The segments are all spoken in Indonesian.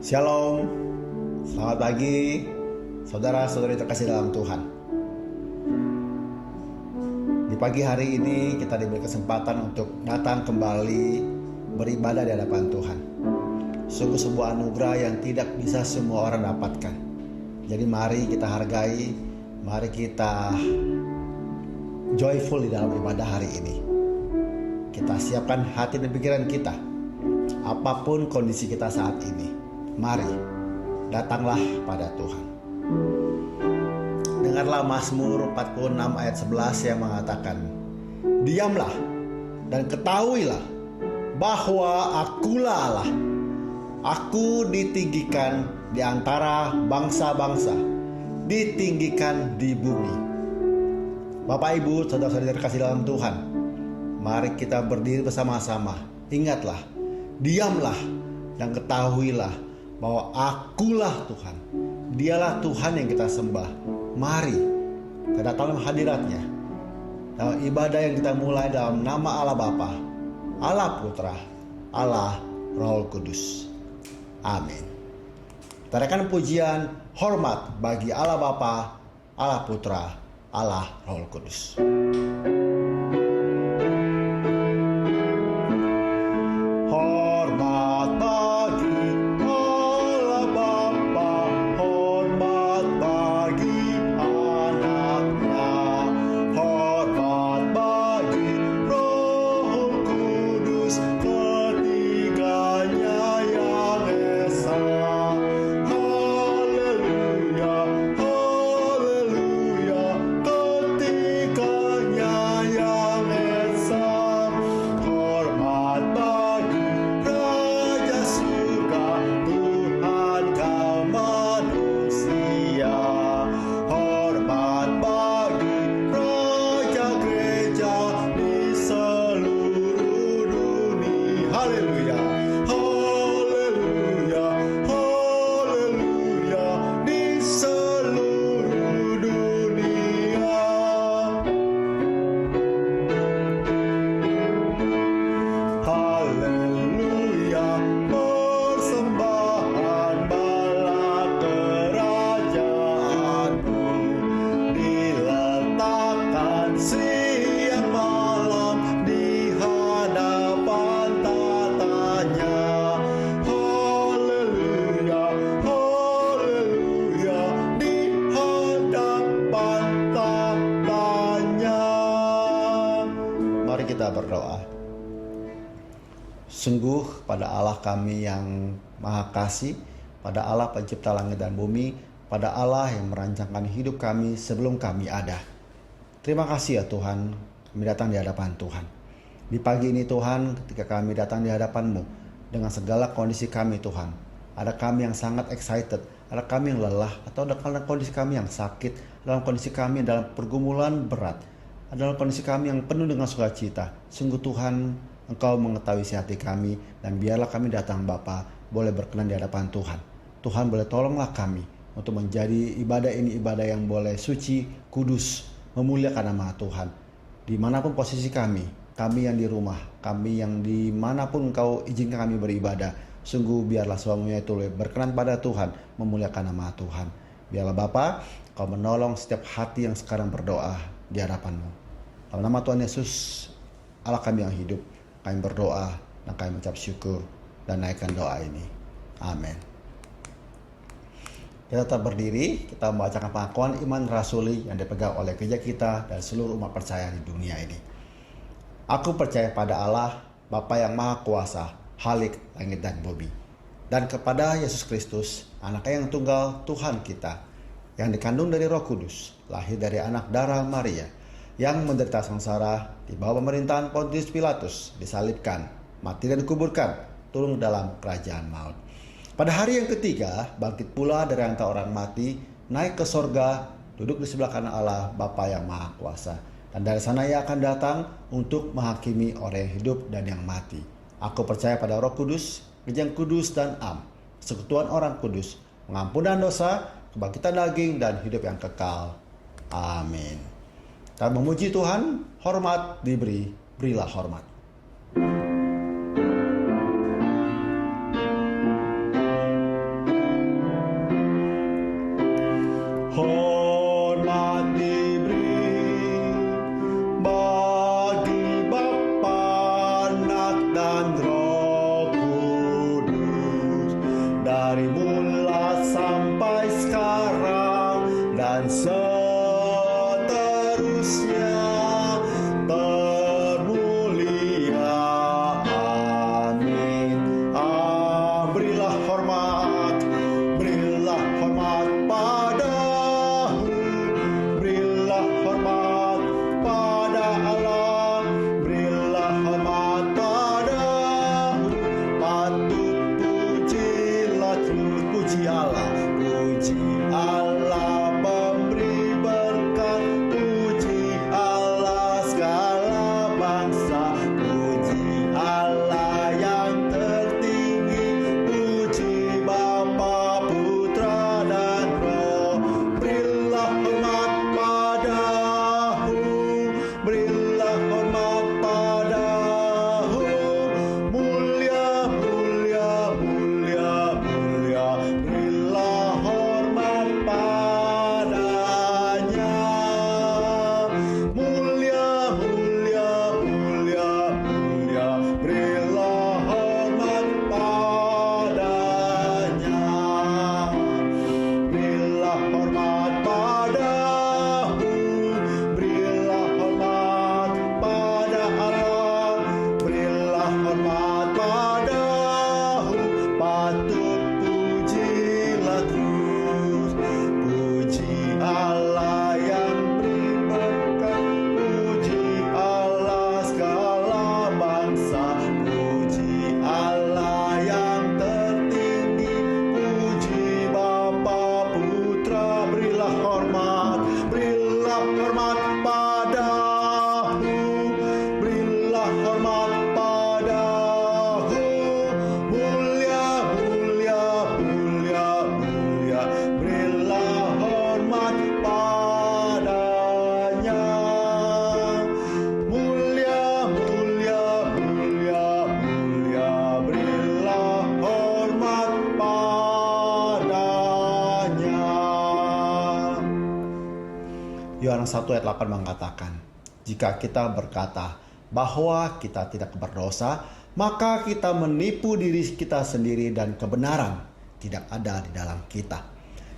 Shalom, selamat pagi saudara-saudari terkasih dalam Tuhan. Di pagi hari ini kita diberi kesempatan untuk datang kembali beribadah di hadapan Tuhan. Sungguh sebuah anugerah yang tidak bisa semua orang dapatkan. Jadi mari kita hargai, mari kita joyful di dalam ibadah hari ini. Kita siapkan hati dan pikiran kita, apapun kondisi kita saat ini. Mari, datanglah pada Tuhan. Dengarlah Mazmur 46 ayat 11 yang mengatakan, diamlah dan ketahuilah bahwa akulah Allah. Aku ditinggikan di antara bangsa-bangsa, ditinggikan di bumi. Bapak Ibu, saudara-saudari terkasih dalam Tuhan, mari kita berdiri bersama-sama. Ingatlah, diamlah dan ketahuilah bahwa akulah Tuhan. Dialah Tuhan yang kita sembah. Mari kita datang dalam hadiratnya, dalam ibadah yang kita mulai dalam nama Allah Bapa, Allah Putra, Allah Roh Kudus. Amin. Kita naikkan pujian hormat bagi Allah Bapa, Allah Putra, Allah Roh Kudus. Kita berdoa. Sungguh pada Allah kami yang Maha Kasih, pada Allah pencipta langit dan bumi, pada Allah yang merancangkan hidup kami sebelum kami ada. Terima kasih ya Tuhan, kami datang di hadapan Tuhan. Di pagi ini Tuhan, ketika kami datang di hadapan-Mu dengan segala kondisi kami Tuhan, ada kami yang sangat excited, ada kami yang lelah, atau ada kondisi kami yang sakit, dalam kondisi kami dalam pergumulan berat, adalah kondisi kami yang penuh dengan sukacita. Sungguh Tuhan, Engkau mengetahui isi hati kami, dan biarlah kami datang Bapa boleh berkenan di hadapan Tuhan. Tuhan boleh tolonglah kami untuk menjadi ibadah ini ibadah yang boleh suci, kudus, memuliakan nama Tuhan. Dimanapun posisi kami yang di rumah, kami yang dimanapun Engkau izinkan kami beribadah, sungguh biarlah semuanya itu berkenan pada Tuhan, memuliakan nama Tuhan. Biarlah Bapa, Kau menolong setiap hati yang sekarang berdoa di hadapan-Mu. Dalam nama Tuhan Yesus, Allah kami yang hidup, kami berdoa dan kami mengucap syukur dan naikkan doa ini. Amin. Kita tetap berdiri, kita membacakan pengakuan iman rasuli yang dipegang oleh gereja kita dan seluruh umat percaya di dunia ini. Aku percaya pada Allah, Bapa yang Maha Kuasa, Khalik langit dan bumi, dan kepada Yesus Kristus, Anaknya yang tunggal Tuhan kita, yang dikandung dari Roh Kudus, lahir dari anak darah Maria, yang menderita sengsara di bawah pemerintahan Pontius Pilatus, disalibkan, mati dan dikuburkan, turun dalam kerajaan maut. Pada hari yang ketiga, bangkit pula dari antara orang mati, naik ke sorga, duduk di sebelah kanan Allah, Bapa yang Maha Kuasa. Dan dari sana Ia akan datang untuk menghakimi orang yang hidup dan yang mati. Aku percaya pada Roh Kudus, gereja yang kudus dan am, persekutuan orang kudus, pengampunan dosa, kebangkitan daging dan hidup yang kekal. Amin. Kita memuji Tuhan, hormat diberi, berilah hormat. dari mula sampai sekarang dan seterusnya. Termulia, amin. Berilah hormat padamu, berilah hormat pada Allah, berilah hormat padamu. Patut pujilah terus, puji Allah pemberi berkat, puji Allah segala bangsa, puji Allah yang tertinggi, puji Bapa, Putra dan Roh. Berilah hormat padamu, berilah hormat padamu, mulia, mulia, mulia, mulia. Berilah hormat padanya, mulia, mulia, mulia, mulia. Berilah hormat padanya, berilah hormat padamu, berilah hormat pada Allah, berilah hormat padamu. Patut pujilah terus, puji Allah yang beri berkat, puji Allah segala bangsa, puji Allah yang tertinggi, puji Bapa, Putra. Berilah hormat padamu, berilah hormat padamu, mulia, mulia, mulia, mulia. Berilah hormat padanya, mulia, mulia, mulia, mulia. Berilah hormat padanya. Yohanes 1 ayat 8 mengatakan, jika kita berkata bahwa kita tidak berdosa, maka kita menipu diri kita sendiri dan kebenaran tidak ada di dalam kita.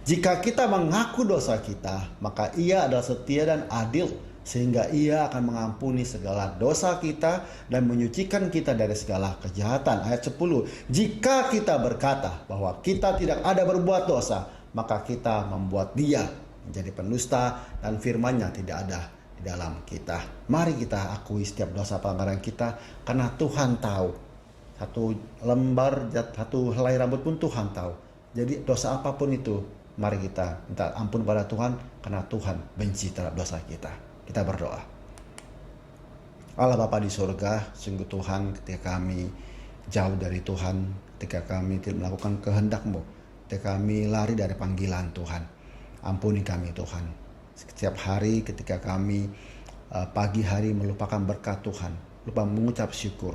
Jika kita mengaku dosa kita, maka Ia adalah setia dan adil, sehingga Ia akan mengampuni segala dosa kita dan menyucikan kita dari segala kejahatan. Ayat 10, jika kita berkata bahwa kita tidak ada berbuat dosa, maka kita membuat Dia menjadi pendusta dan firman-Nya tidak ada di dalam kita. Mari kita akui setiap dosa pelanggaran kita, karena Tuhan tahu. Satu lembar, satu helai rambut pun Tuhan tahu. Jadi dosa apapun itu, mari kita minta ampun pada Tuhan, karena Tuhan benci terhadap dosa kita. Kita berdoa. Allah Bapa di surga, sungguh Tuhan, ketika kami jauh dari Tuhan, ketika kami tidak melakukan kehendak-Mu, ketika kami lari dari panggilan Tuhan, ampuni kami Tuhan. Setiap hari ketika kami pagi hari melupakan berkat Tuhan, lupa mengucap syukur,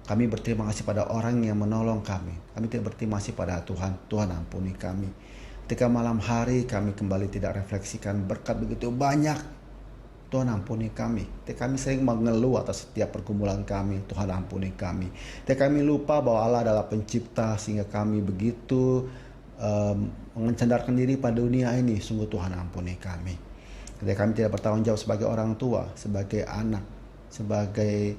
kami berterima kasih pada orang yang menolong kami. Kami tidak berterima kasih pada Tuhan. Tuhan ampuni kami. Ketika malam hari kami kembali tidak refleksikan berkat begitu banyak, Tuhan ampuni kami. Ketika kami sering mengeluh atas setiap pergumulan kami, Tuhan ampuni kami. Ketika kami lupa bahwa Allah adalah pencipta, sehingga kami begitu mencandarkan diri pada dunia ini, sungguh Tuhan ampuni kami. Ketika kami tidak bertanggung jawab sebagai orang tua, sebagai anak, sebagai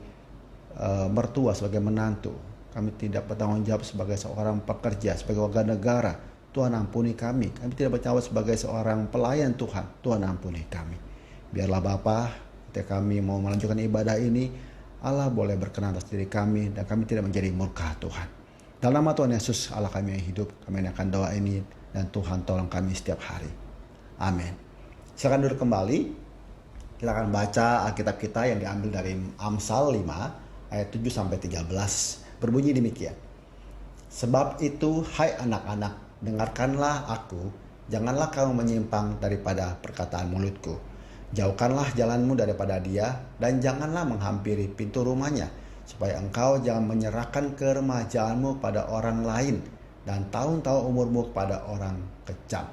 mertua, sebagai menantu, kami tidak bertanggung jawab sebagai seorang pekerja, sebagai warga negara, Tuhan ampuni kami. Kami tidak bertanggung jawab sebagai seorang pelayan Tuhan, Tuhan ampuni kami. Biarlah Bapa, ketika kami mau melanjutkan ibadah ini, Allah boleh berkenan atas diri kami dan kami tidak menjadi murka Tuhan. Dalam nama Tuhan Yesus, Allah kami yang hidup, kami akan doa ini, dan Tuhan tolong kami setiap hari. Amin. Silakan duduk kembali. Kita akan baca Alkitab kita yang diambil dari Amsal 5 ayat 7-13. Berbunyi demikian. Sebab itu, hai anak-anak, dengarkanlah aku, janganlah kamu menyimpang daripada perkataan mulutku. Jauhkanlah jalanmu daripada dia, dan janganlah menghampiri pintu rumahnya, supaya engkau jangan menyerahkan keremajaanmu pada orang lain, dan tahun-tahun umurmu kepada orang kejam.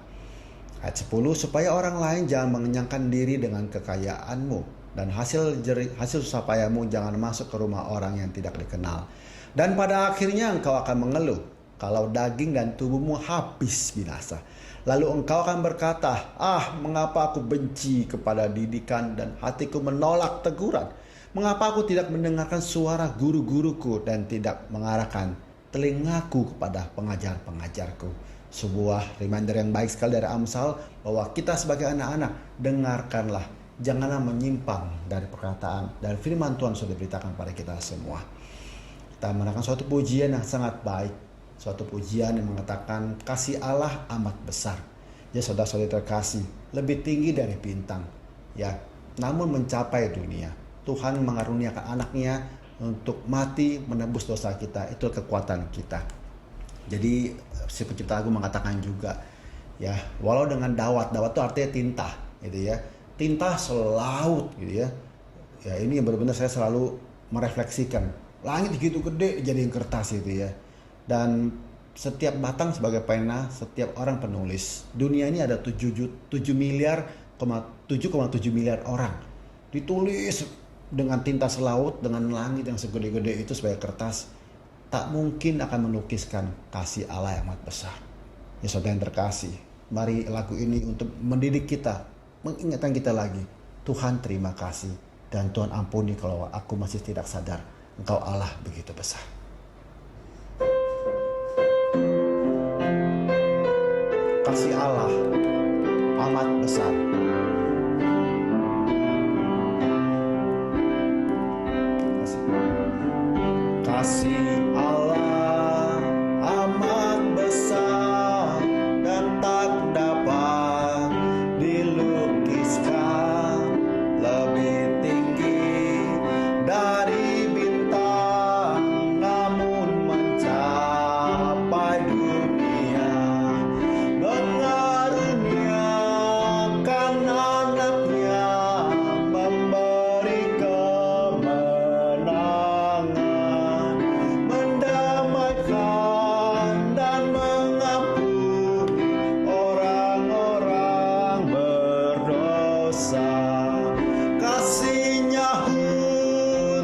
Ayat 10, supaya orang lain jangan mengenyangkan diri dengan kekayaanmu, dan hasil susah payahmu jangan masuk ke rumah orang yang tidak dikenal. Dan pada akhirnya engkau akan mengeluh, kalau daging dan tubuhmu habis binasa. Lalu engkau akan berkata, mengapa aku benci kepada didikan dan hatiku menolak teguran? Mengapa aku tidak mendengarkan suara guru-guruku dan tidak mengarahkan telingaku kepada pengajar-pengajarku? Sebuah reminder yang baik sekali dari Amsal bahwa kita sebagai anak-anak, dengarkanlah, janganlah menyimpang dari perkataan dan firman Tuhan sudah diberitakan pada kita semua. Kita menekan suatu pujian yang sangat baik. Suatu pujian yang mengatakan kasih Allah amat besar. Ya saudara-saudari terkasih, lebih tinggi dari bintang. Ya, namun mencapai dunia. Tuhan mengaruniakan anaknya untuk mati menebus dosa kita. Itu kekuatan kita. Jadi si pencipta lagu mengatakan juga, ya, walau dengan dawat itu artinya tinta, gitu ya. Tinta selaut, gitu ya. Ya, ini yang benar-benar saya selalu merefleksikan. Langit gitu gede jadiin kertas itu ya. Dan setiap batang sebagai pena, setiap orang penulis. Dunia ini ada 7,7 miliar orang. Ditulis dengan tinta selaut, dengan langit yang segede-gede itu sebagai kertas. Tak mungkin akan melukiskan kasih Allah yang amat besar. Ya saudara yang terkasih, mari lagu ini untuk mendidik kita, mengingatkan kita lagi. Tuhan terima kasih dan Tuhan ampuni kalau aku masih tidak sadar. Engkau Allah begitu besar. Kasih Allah amat besar. Kasih Allah amat besar dan tak dapat dilukiskan, lebih tinggi dari bintang, namun mencapai dunia. Mengaruniakan anaknya, memberi kemenangan, mendamaikan dan mengampuni orang-orang berdosa. Kasih-Nya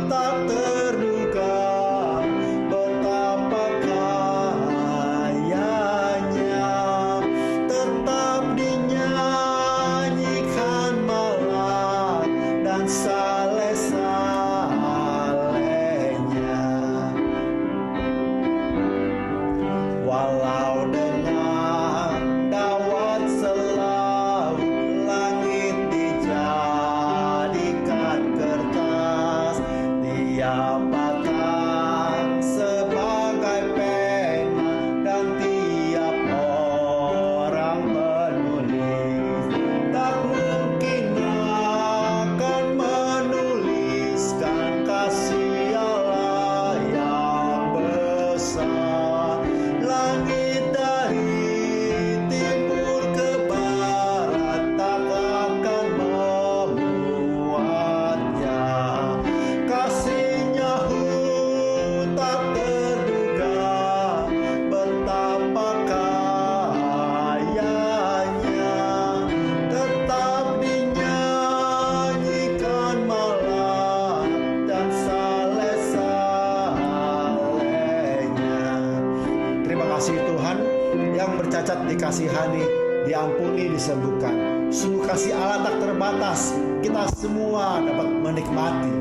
tak terduga, betapa kayanya, tetap dinyanyikan malam dan saleh-salehnya. Walau dengan dawat selaut, langit dijadikan kertas, tiap batang sebagai pena dan tiap orang penulis. Tak mungkin akan menuliskan kasih Allah yang besar. Langit dari timur ke barat tak akan memuatnya. Kasih-Nya tak terduga, betapa kayanya, tetap dinyanyikan malam dan saleh-salehnya. Terima kasih Tuhan, yang bercacat dikasihani, diampuni, disembuhkan. Sungguh kasih Allah tak terbatas, kita semua dapat menikmati.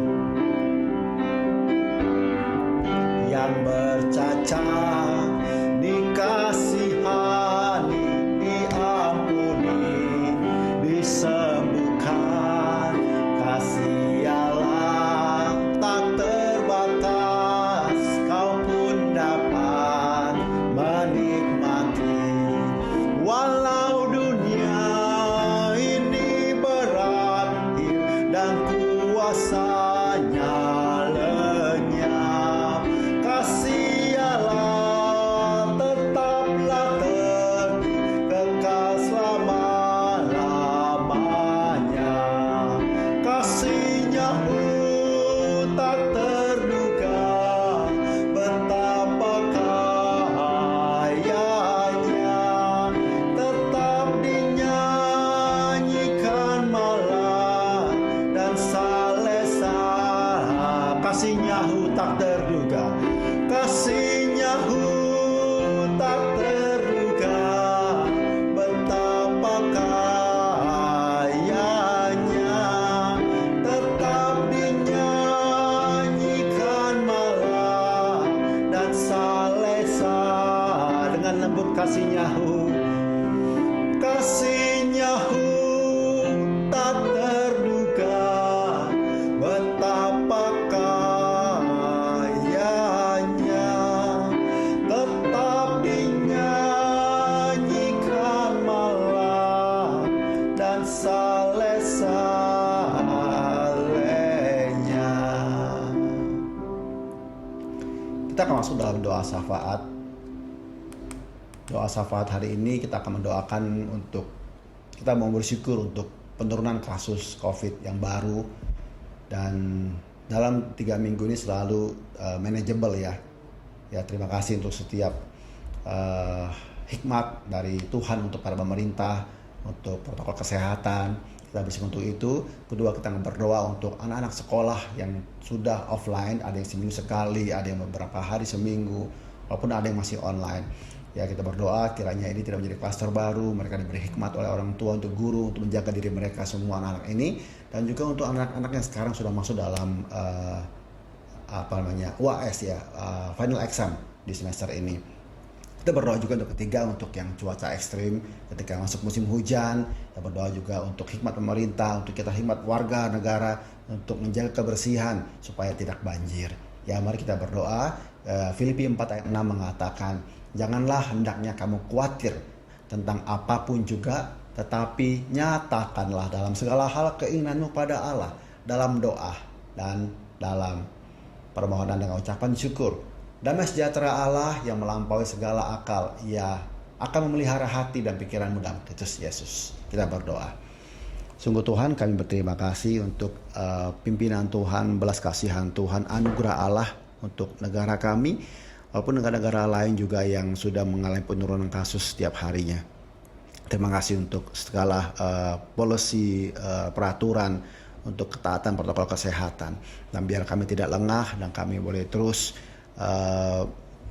Yang bercacat dikasihani, diampuni, disembuhkan. Kasih Allah tak terbatas, kau pun dapat menikmati. Walau dunia ini berakhir dan kuasanya lenyap, kasih Allah tetaplah teguh, kekal selama-lamanya. Kasih-Nya tak terduga, betapa kayanya, tetap dinyanyikan malam dan saleh-saleh. Kasih-Nya tak terduga, kasih-Nya kasihnya tak terduga, betapa kayanya, tetap dinyanyikan malam dan saleh-salehnya. Kita akan masuk dalam doa syafaat. Doa syafaat hari ini kita akan mendoakan untuk, kita mau bersyukur untuk penurunan kasus COVID yang baru, dan dalam 3 minggu ini selalu manageable ya. Ya, terima kasih untuk setiap hikmat dari Tuhan untuk para pemerintah, untuk protokol kesehatan. Kita bersyukur untuk itu. Kedua, kita berdoa untuk anak-anak sekolah yang sudah offline, ada yang seminggu sekali, ada yang beberapa hari seminggu, walaupun ada yang masih online. Ya, kita berdoa kiranya ini tidak menjadi klaster baru, mereka diberi hikmat oleh orang tua, untuk guru, untuk menjaga diri mereka semua anak-anak ini, dan juga untuk anak-anak yang sekarang sudah masuk dalam UAS ya, final exam di semester ini. Kita berdoa juga untuk ketiga, untuk yang cuaca ekstrim ketika masuk musim hujan. Kita berdoa juga untuk hikmat pemerintah, untuk kita hikmat warga negara untuk menjaga kebersihan supaya tidak banjir. Ya, mari kita berdoa. Filipi 4 ayat 6 mengatakan, janganlah hendaknya kamu khawatir tentang apapun juga, tetapi nyatakanlah dalam segala hal keinginanmu pada Allah dalam doa dan dalam permohonan dengan ucapan syukur. Damai sejahtera Allah yang melampaui segala akal, Ia akan memelihara hati dan pikiranmu dalam Kristus Yesus. Kita berdoa. Sungguh Tuhan, kami berterima kasih untuk pimpinan Tuhan, belas kasihan Tuhan, anugerah Allah untuk negara kami, walaupun negara-negara lain juga yang sudah mengalami penurunan kasus setiap harinya. Terima kasih untuk segala policy, peraturan, untuk ketaatan protokol kesehatan. Dan biar kami tidak lengah dan kami boleh terus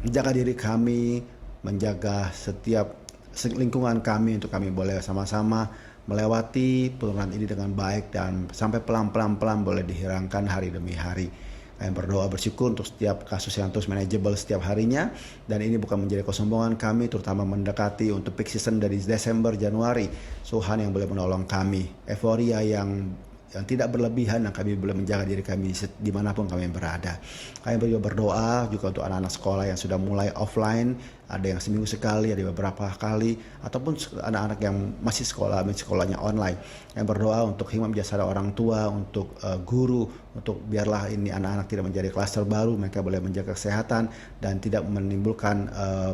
menjaga diri kami, menjaga setiap lingkungan kami, untuk kami boleh sama-sama melewati penurunan ini dengan baik dan sampai pelan-pelan boleh dihilangkan hari demi hari. Kami berdoa bersyukur untuk setiap kasus yang terus manageable setiap harinya, dan ini bukan menjadi kesombongan kami, terutama mendekati untuk peak season dari Desember Januari. Tuhan yang boleh menolong kami, euforia yang tidak berlebihan, dan kami boleh menjaga diri kami dimanapun kami berada. Kami juga berdoa juga untuk anak-anak sekolah yang sudah mulai offline, ada yang seminggu sekali, ada beberapa kali, ataupun anak-anak yang masih sekolahnya online. Kami berdoa untuk hikmat bijaksana orang tua, untuk guru, untuk biarlah ini anak-anak tidak menjadi klaster baru, mereka boleh menjaga kesehatan dan tidak menimbulkan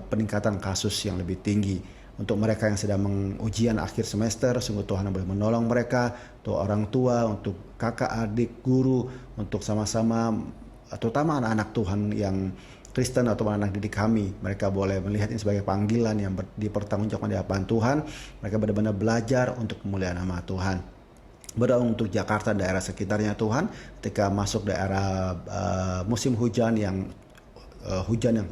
peningkatan kasus yang lebih tinggi. Untuk mereka yang sedang ujian akhir semester, sungguh Tuhan yang boleh menolong mereka, untuk orang tua, untuk kakak, adik, guru, untuk sama-sama, terutama anak-anak Tuhan yang Kristen atau anak didik kami, mereka boleh melihat ini sebagai panggilan yang dipertanggungjawabkan di hadapan Tuhan. Mereka benar-benar belajar untuk kemuliaan nama Tuhan. Berdoa untuk Jakarta dan daerah sekitarnya Tuhan, ketika masuk daerah musim hujan yang hujan yang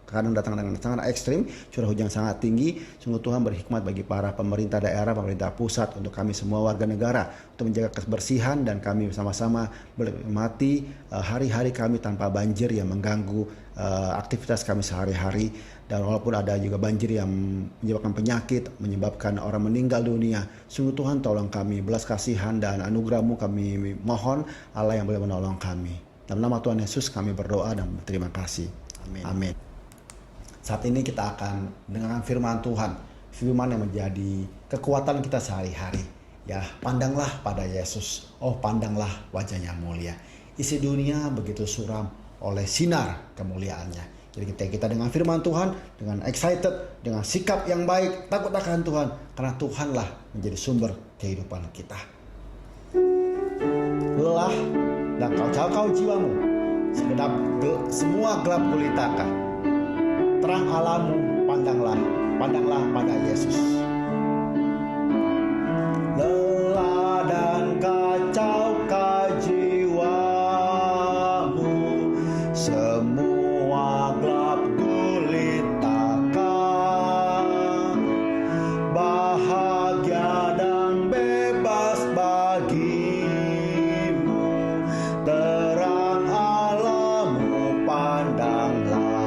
kadang datang dengan sangat ekstrim, curah hujan sangat tinggi. Sungguh Tuhan berhikmat bagi para pemerintah daerah, pemerintah pusat, untuk kami semua warga negara, untuk menjaga kebersihan, dan kami bersama-sama menikmati hari-hari kami tanpa banjir yang mengganggu aktivitas kami sehari-hari. Dan walaupun ada juga banjir yang menyebabkan penyakit, menyebabkan orang meninggal dunia, sungguh Tuhan tolong kami, belas kasihan dan anugerah-Mu kami mohon, Allah yang boleh menolong kami. Dalam nama Tuhan Yesus kami berdoa dan berterima kasih. Amin. Amin. Saat ini kita akan mendengarkan firman Tuhan, firman yang menjadi kekuatan kita sehari-hari. Ya, pandanglah pada Yesus. Oh, pandanglah wajahnya mulia. Isi dunia begitu suram oleh sinar kemuliaannya. Jadi kita dengan firman Tuhan, dengan excited, dengan sikap yang baik, takut akan Tuhan, karena Tuhanlah menjadi sumber kehidupan kita. Lelah dan kau jiwamu, segenap semua gelap gulitaka. Terang Allahmu pandanglah pada Yesus. Lelah dan kacau jiwamu, semua gelap gulitaka. Bahagia dan bebas bagimu, terang Allahmu pandanglah.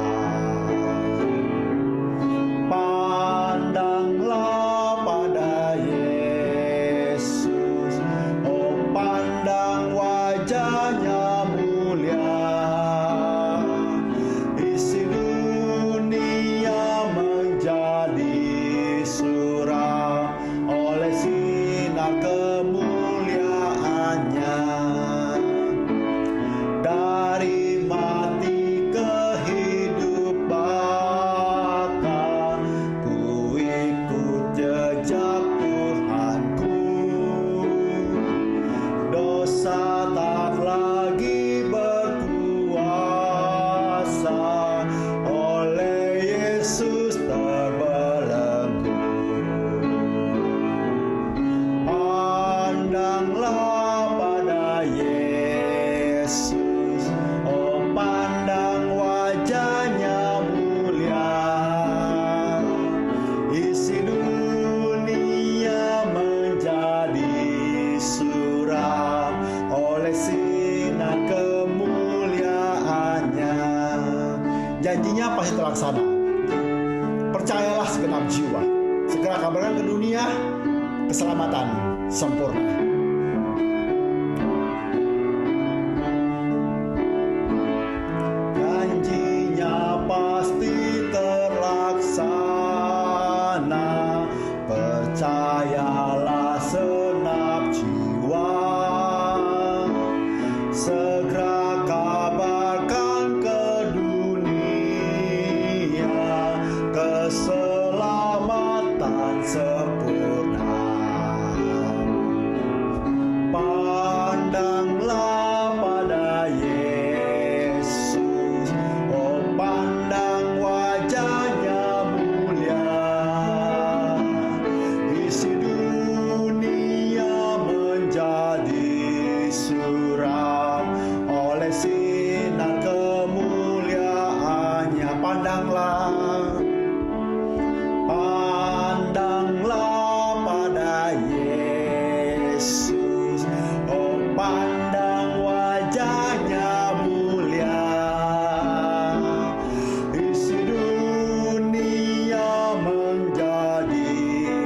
kabarkan ke dunia keselamatan sempurna. Janjinya pasti terlaksana, percayalah senap jiwa. Segera kabarkan ke dunia keselamatan sempurna. Pandanglah pada Yesus, oh pandang wajahnya mulia. Isi dunia menjadi suram oleh sinar kemuliaannya. Pandanglah pada Yesus, oh pandang wajahnya mulia. Isi dunia menjadi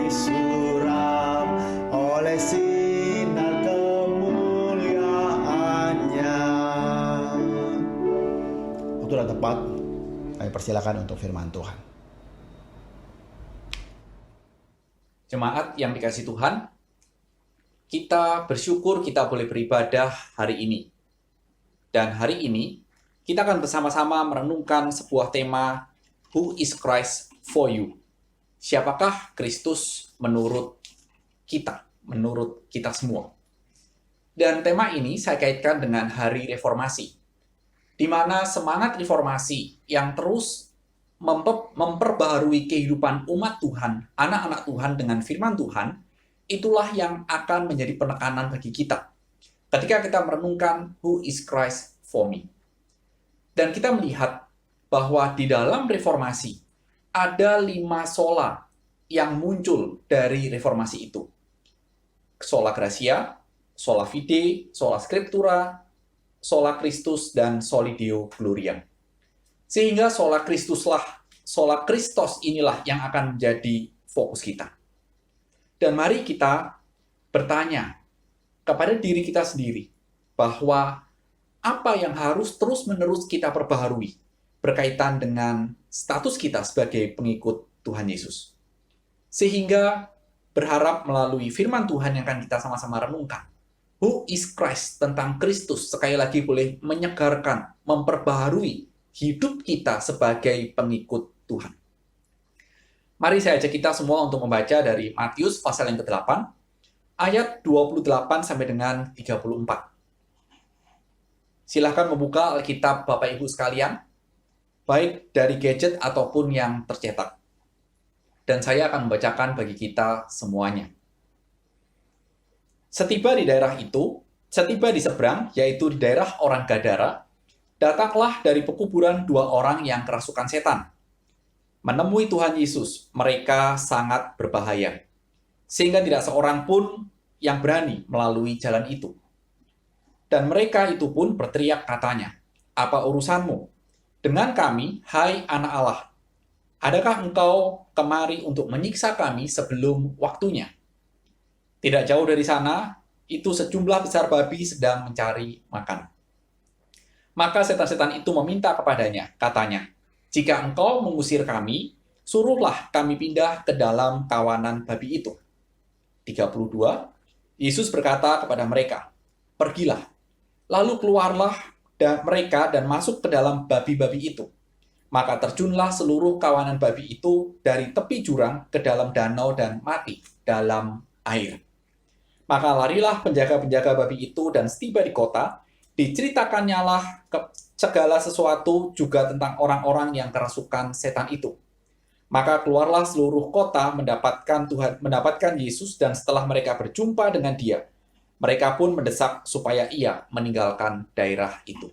suram oleh sinar kemuliaannya. Waktu sudah tepat, kami persilakan untuk firman Tuhan. Jemaat yang dikasihi Tuhan, kita bersyukur kita boleh beribadah hari ini. Dan hari ini, kita akan bersama-sama merenungkan sebuah tema, Who is Christ for you? Siapakah Kristus menurut kita semua? Dan tema ini saya kaitkan dengan Hari Reformasi, di mana semangat reformasi yang terus memperbaharui kehidupan umat Tuhan, anak-anak Tuhan dengan firman Tuhan, itulah yang akan menjadi penekanan bagi kita ketika kita merenungkan Who is Christ for me. Dan kita melihat bahwa di dalam reformasi ada 5 sola yang muncul dari reformasi itu. Sola Gratia, Sola Fide, Sola Scriptura, Sola Christus, dan Soli Deo Gloria. Sehingga sola Kristos inilah yang akan menjadi fokus kita. Dan mari kita bertanya kepada diri kita sendiri bahwa apa yang harus terus-menerus kita perbaharui berkaitan dengan status kita sebagai pengikut Tuhan Yesus. Sehingga berharap melalui firman Tuhan yang akan kita sama-sama renungkan, Who is Christ, tentang Kristus, sekali lagi boleh menyegarkan, memperbaharui hidup kita sebagai pengikut Tuhan. Mari saya ajak kita semua untuk membaca dari Matius pasal yang ke-8, ayat 28 sampai dengan 34. Silahkan membuka Alkitab Bapak Ibu sekalian, baik dari gadget ataupun yang tercetak. Dan saya akan membacakan bagi kita semuanya. Setiba di seberang, yaitu di daerah orang Gadara, datanglah dari pekuburan 2 orang yang kerasukan setan. Menemui Tuhan Yesus, mereka sangat berbahaya, sehingga tidak seorang pun yang berani melalui jalan itu. Dan mereka itu pun berteriak katanya, "Apa urusanmu dengan kami, hai anak Allah? Adakah engkau kemari untuk menyiksa kami sebelum waktunya?" Tidak jauh dari sana, itu sejumlah besar babi sedang mencari makan. Maka setan-setan itu meminta kepadanya, katanya, "Jika engkau mengusir kami, suruhlah kami pindah ke dalam kawanan babi itu." 32, Yesus berkata kepada mereka, "Pergilah." Lalu keluarlah mereka dan masuk ke dalam babi-babi itu. Maka terjunlah seluruh kawanan babi itu dari tepi jurang ke dalam danau dan mati dalam air. Maka larilah penjaga-penjaga babi itu dan setiba di kota, diceritakannya lah segala sesuatu juga tentang orang-orang yang kerasukan setan itu. Maka keluarlah seluruh kota mendapatkan Yesus, dan setelah mereka berjumpa dengan dia, mereka pun mendesak supaya ia meninggalkan daerah itu.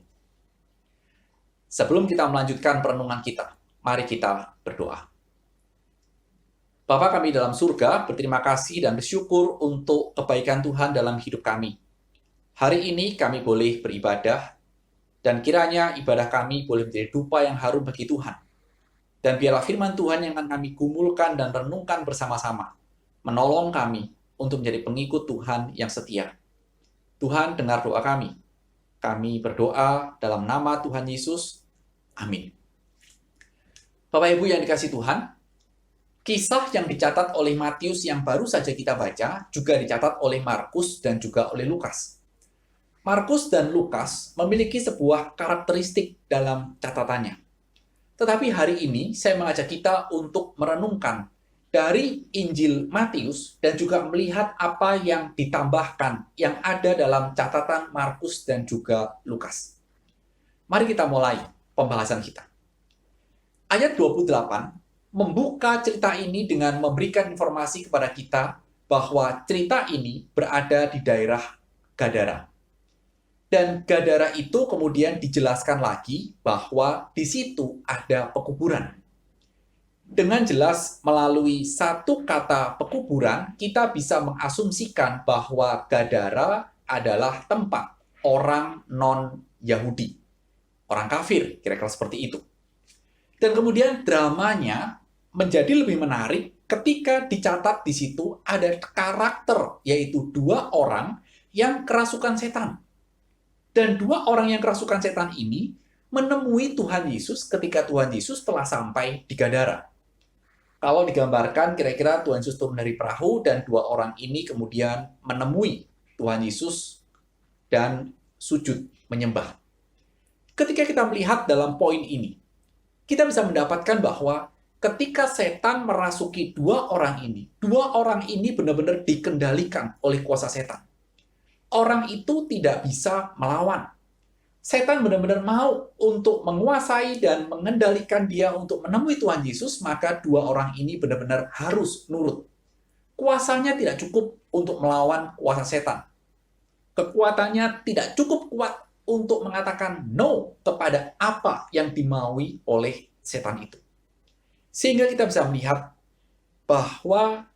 Sebelum kita melanjutkan perenungan kita, mari kita berdoa. Bapa kami dalam surga, berterima kasih dan bersyukur untuk kebaikan Tuhan dalam hidup kami. Hari ini kami boleh beribadah, dan kiranya ibadah kami boleh menjadi dupa yang harum bagi Tuhan. Dan biarlah firman Tuhan yang akan kami gumulkan dan renungkan bersama-sama, menolong kami untuk menjadi pengikut Tuhan yang setia. Tuhan, dengar doa kami. Kami berdoa dalam nama Tuhan Yesus. Amin. Bapak Ibu yang dikasihi Tuhan, kisah yang dicatat oleh Matius yang baru saja kita baca juga dicatat oleh Markus dan juga oleh Lukas. Markus dan Lukas memiliki sebuah karakteristik dalam catatannya. Tetapi hari ini saya mengajak kita untuk merenungkan dari Injil Matius dan juga melihat apa yang ditambahkan yang ada dalam catatan Markus dan juga Lukas. Mari kita mulai pembahasan kita. Ayat 28 membuka cerita ini dengan memberikan informasi kepada kita bahwa cerita ini berada di daerah Gadara. Dan Gadara itu kemudian dijelaskan lagi bahwa di situ ada pekuburan. Dengan jelas melalui satu kata pekuburan, kita bisa mengasumsikan bahwa Gadara adalah tempat orang non-Yahudi. Orang kafir, kira-kira seperti itu. Dan kemudian dramanya menjadi lebih menarik ketika dicatat di situ ada karakter, yaitu 2 orang yang kerasukan setan. Dan 2 orang yang kerasukan setan ini menemui Tuhan Yesus ketika Tuhan Yesus telah sampai di Gadara. Kalau digambarkan, kira-kira Tuhan Yesus turun dari perahu dan 2 orang ini kemudian menemui Tuhan Yesus dan sujud menyembah. Ketika kita melihat dalam poin ini, kita bisa mendapatkan bahwa ketika setan merasuki 2 orang ini benar-benar dikendalikan oleh kuasa setan. Orang itu tidak bisa melawan. Setan benar-benar mau untuk menguasai dan mengendalikan dia untuk menemui Tuhan Yesus, maka 2 orang ini benar-benar harus nurut. Kuasanya tidak cukup untuk melawan kuasa setan. Kekuatannya tidak cukup kuat untuk mengatakan no kepada apa yang dimaui oleh setan itu. Sehingga kita bisa melihat bahwa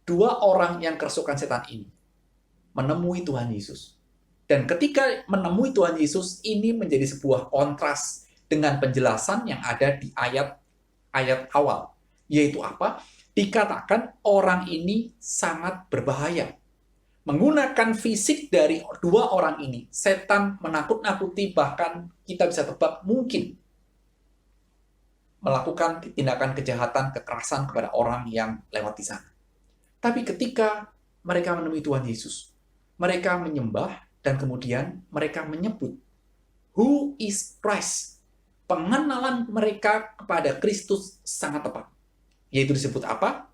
2 orang yang kerasukan setan ini menemui Tuhan Yesus. Dan ketika menemui Tuhan Yesus, ini menjadi sebuah kontras dengan penjelasan yang ada di ayat awal. Yaitu apa? Dikatakan orang ini sangat berbahaya. Menggunakan fisik dari 2 orang ini, setan menakut-nakuti, bahkan kita bisa tebak mungkin melakukan tindakan kejahatan, kekerasan kepada orang yang lewat di sana. Tapi ketika mereka menemui Tuhan Yesus, mereka menyembah dan kemudian mereka menyebut Who is Christ? Pengenalan mereka kepada Kristus sangat tepat. Yaitu disebut apa?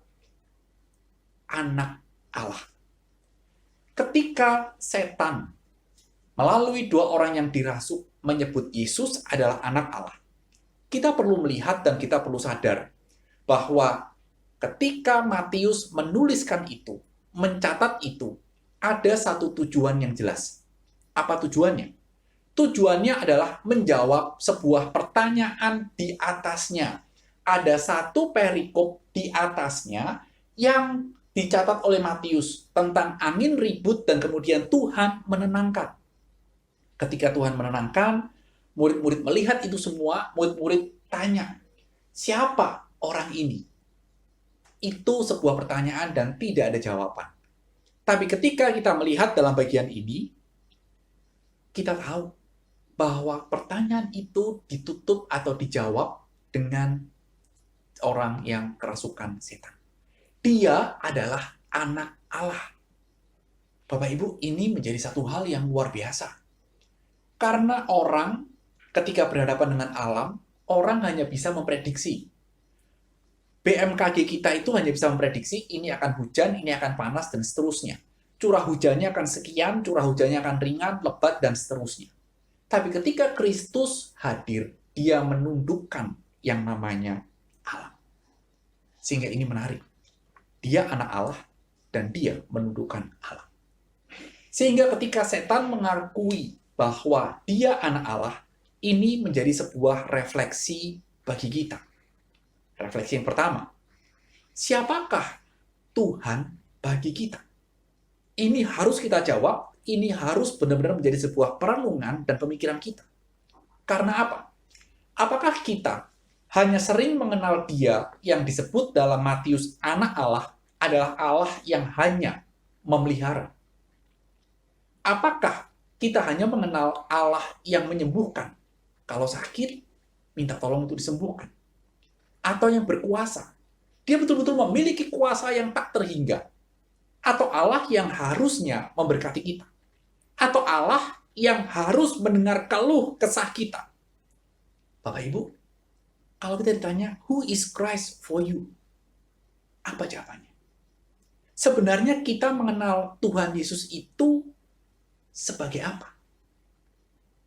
Anak Allah. Ketika setan melalui 2 orang yang dirasuk menyebut Yesus adalah anak Allah, kita perlu melihat dan kita perlu sadar bahwa ketika Matius menuliskan itu, mencatat itu, ada satu tujuan yang jelas. Apa tujuannya? Tujuannya adalah menjawab sebuah pertanyaan di atasnya. Ada satu perikop di atasnya yang dicatat oleh Matius tentang angin ribut dan kemudian Tuhan menenangkan. Ketika Tuhan menenangkan, murid-murid melihat itu semua, murid-murid tanya, siapa orang ini? Itu sebuah pertanyaan dan tidak ada jawaban. Tapi ketika kita melihat dalam bagian ini, kita tahu bahwa pertanyaan itu ditutup atau dijawab dengan orang yang kerasukan setan. Dia adalah anak Allah. Bapak Ibu, ini menjadi satu hal yang luar biasa. Karena orang ketika berhadapan dengan alam, orang hanya bisa memprediksi. BMKG kita itu hanya bisa memprediksi ini akan hujan, ini akan panas, dan seterusnya. Curah hujannya akan sekian, curah hujannya akan ringan, lebat, dan seterusnya. Tapi ketika Kristus hadir, dia menundukkan yang namanya alam. Sehingga ini menarik. Dia anak Allah, dan dia menundukkan alam. Sehingga ketika setan mengakui bahwa dia anak Allah, ini menjadi sebuah refleksi bagi kita. Refleksi yang pertama, siapakah Tuhan bagi kita? Ini harus kita jawab, ini harus benar-benar menjadi sebuah perenungan dan pemikiran kita. Karena apa? Apakah kita hanya sering mengenal Dia yang disebut dalam Matius anak Allah adalah Allah yang hanya memelihara. Apakah kita hanya mengenal Allah yang menyembuhkan? Kalau sakit, minta tolong untuk disembuhkan. Atau yang berkuasa. Dia betul-betul memiliki kuasa yang tak terhingga. Atau Allah yang harusnya memberkati kita. Atau Allah yang harus mendengar keluh kesah kita. Bapak Ibu, kalau kita ditanya, who is Christ for you? Apa jawabannya? Sebenarnya kita mengenal Tuhan Yesus itu sebagai apa?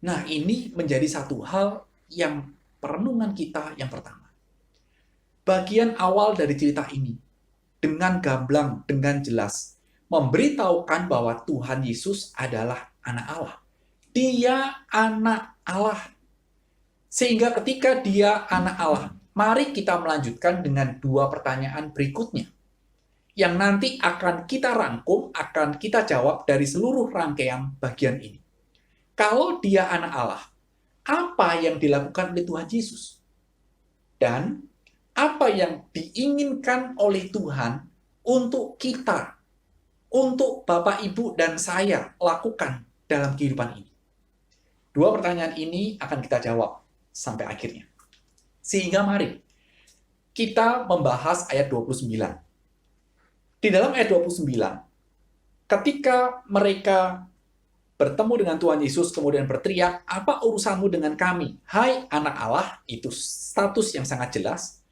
Nah, ini menjadi satu hal yang perenungan kita yang pertama. Bagian awal dari cerita ini, dengan gamblang, dengan jelas, memberitahukan bahwa Tuhan Yesus adalah anak Allah. Dia anak Allah. Sehingga ketika dia anak Allah, mari kita melanjutkan dengan dua pertanyaan berikutnya. Yang nanti akan kita rangkum, akan kita jawab dari seluruh rangkaian bagian ini. Kalau dia anak Allah, apa yang dilakukan oleh Tuhan Yesus? Dan apa yang diinginkan oleh Tuhan untuk kita, untuk Bapak, Ibu, dan saya lakukan dalam kehidupan ini? Dua pertanyaan ini akan kita jawab sampai akhirnya. Sehingga mari kita membahas ayat 29. Di dalam ayat 29, ketika mereka bertemu dengan Tuhan Yesus, kemudian berteriak, apa urusanmu dengan kami? Hai anak Allah, itu status yang sangat jelas.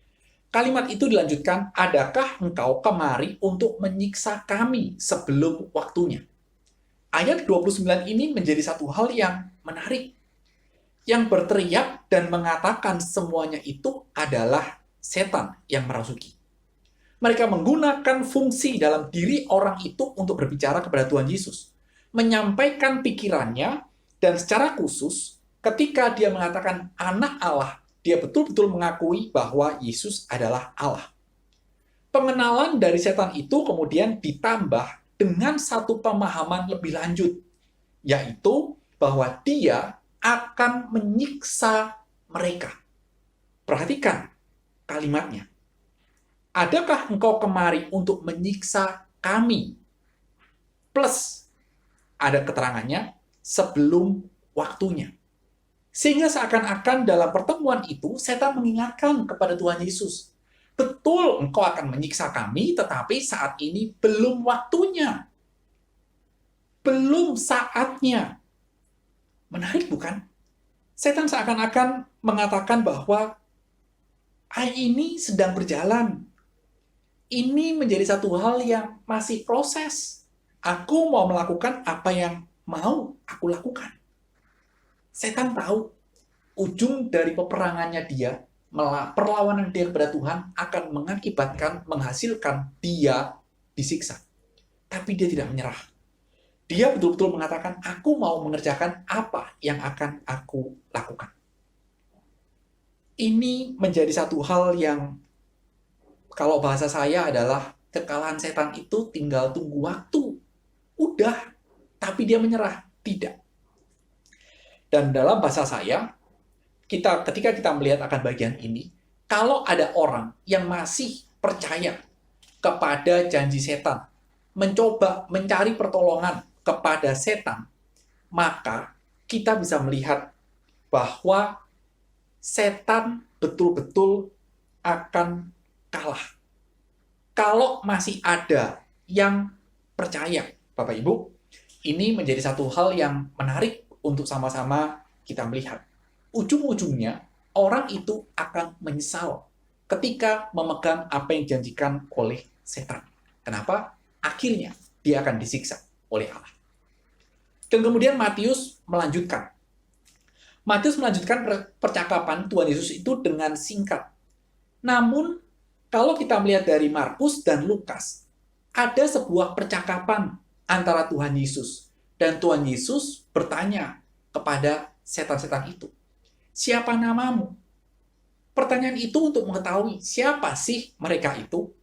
Kalimat itu dilanjutkan, adakah engkau kemari untuk menyiksa kami sebelum waktunya? Ayat 29 ini menjadi satu hal yang menarik. Yang berteriak dan mengatakan semuanya itu adalah setan yang merasuki. Mereka menggunakan fungsi dalam diri orang itu untuk berbicara kepada Tuhan Yesus. Menyampaikan pikirannya, dan secara khusus, ketika dia mengatakan anak Allah, dia betul-betul mengakui bahwa Yesus adalah Allah. Pengenalan dari setan itu kemudian ditambah dengan satu pemahaman lebih lanjut, yaitu bahwa dia akan menyiksa mereka. Perhatikan kalimatnya. Adakah engkau kemari untuk menyiksa kami? Plus, ada keterangannya, sebelum waktunya. Sehingga seakan-akan dalam pertemuan itu, setan mengingatkan kepada Tuhan Yesus, betul engkau akan menyiksa kami, tetapi saat ini belum waktunya. Belum saatnya. Menarik bukan? Setan seakan-akan mengatakan bahwa ini sedang berjalan. Ini menjadi satu hal yang masih proses. Aku mau melakukan apa yang mau aku lakukan. Setan tahu ujung dari peperangannya dia, perlawanan dia kepada Tuhan akan mengakibatkan, menghasilkan dia disiksa. Tapi dia tidak menyerah. Dia betul-betul mengatakan, aku mau mengerjakan apa yang akan aku lakukan. Ini menjadi satu hal yang, kalau bahasa saya adalah, kekalahan setan itu tinggal tunggu waktu. Udah, tapi dia menyerah. Tidak. Dan dalam bahasa saya, ketika kita melihat akan bagian ini, kalau ada orang yang masih percaya kepada janji setan, mencoba mencari pertolongan kepada setan, maka kita bisa melihat bahwa setan betul-betul akan kalah. Kalau masih ada yang percaya, Bapak Ibu, ini menjadi satu hal yang menarik untuk sama-sama kita melihat. Ujung-ujungnya, orang itu akan menyesal ketika memegang apa yang dijanjikan oleh setan. Kenapa? Akhirnya dia akan disiksa oleh Allah. Dan kemudian Matius melanjutkan. Matius melanjutkan percakapan Tuhan Yesus itu dengan singkat. Namun, kalau kita melihat dari Markus dan Lukas, ada sebuah percakapan antara Tuhan Yesus. Dan Tuhan Yesus bertanya kepada setan-setan itu, siapa namamu? Pertanyaan itu untuk mengetahui siapa sih mereka itu.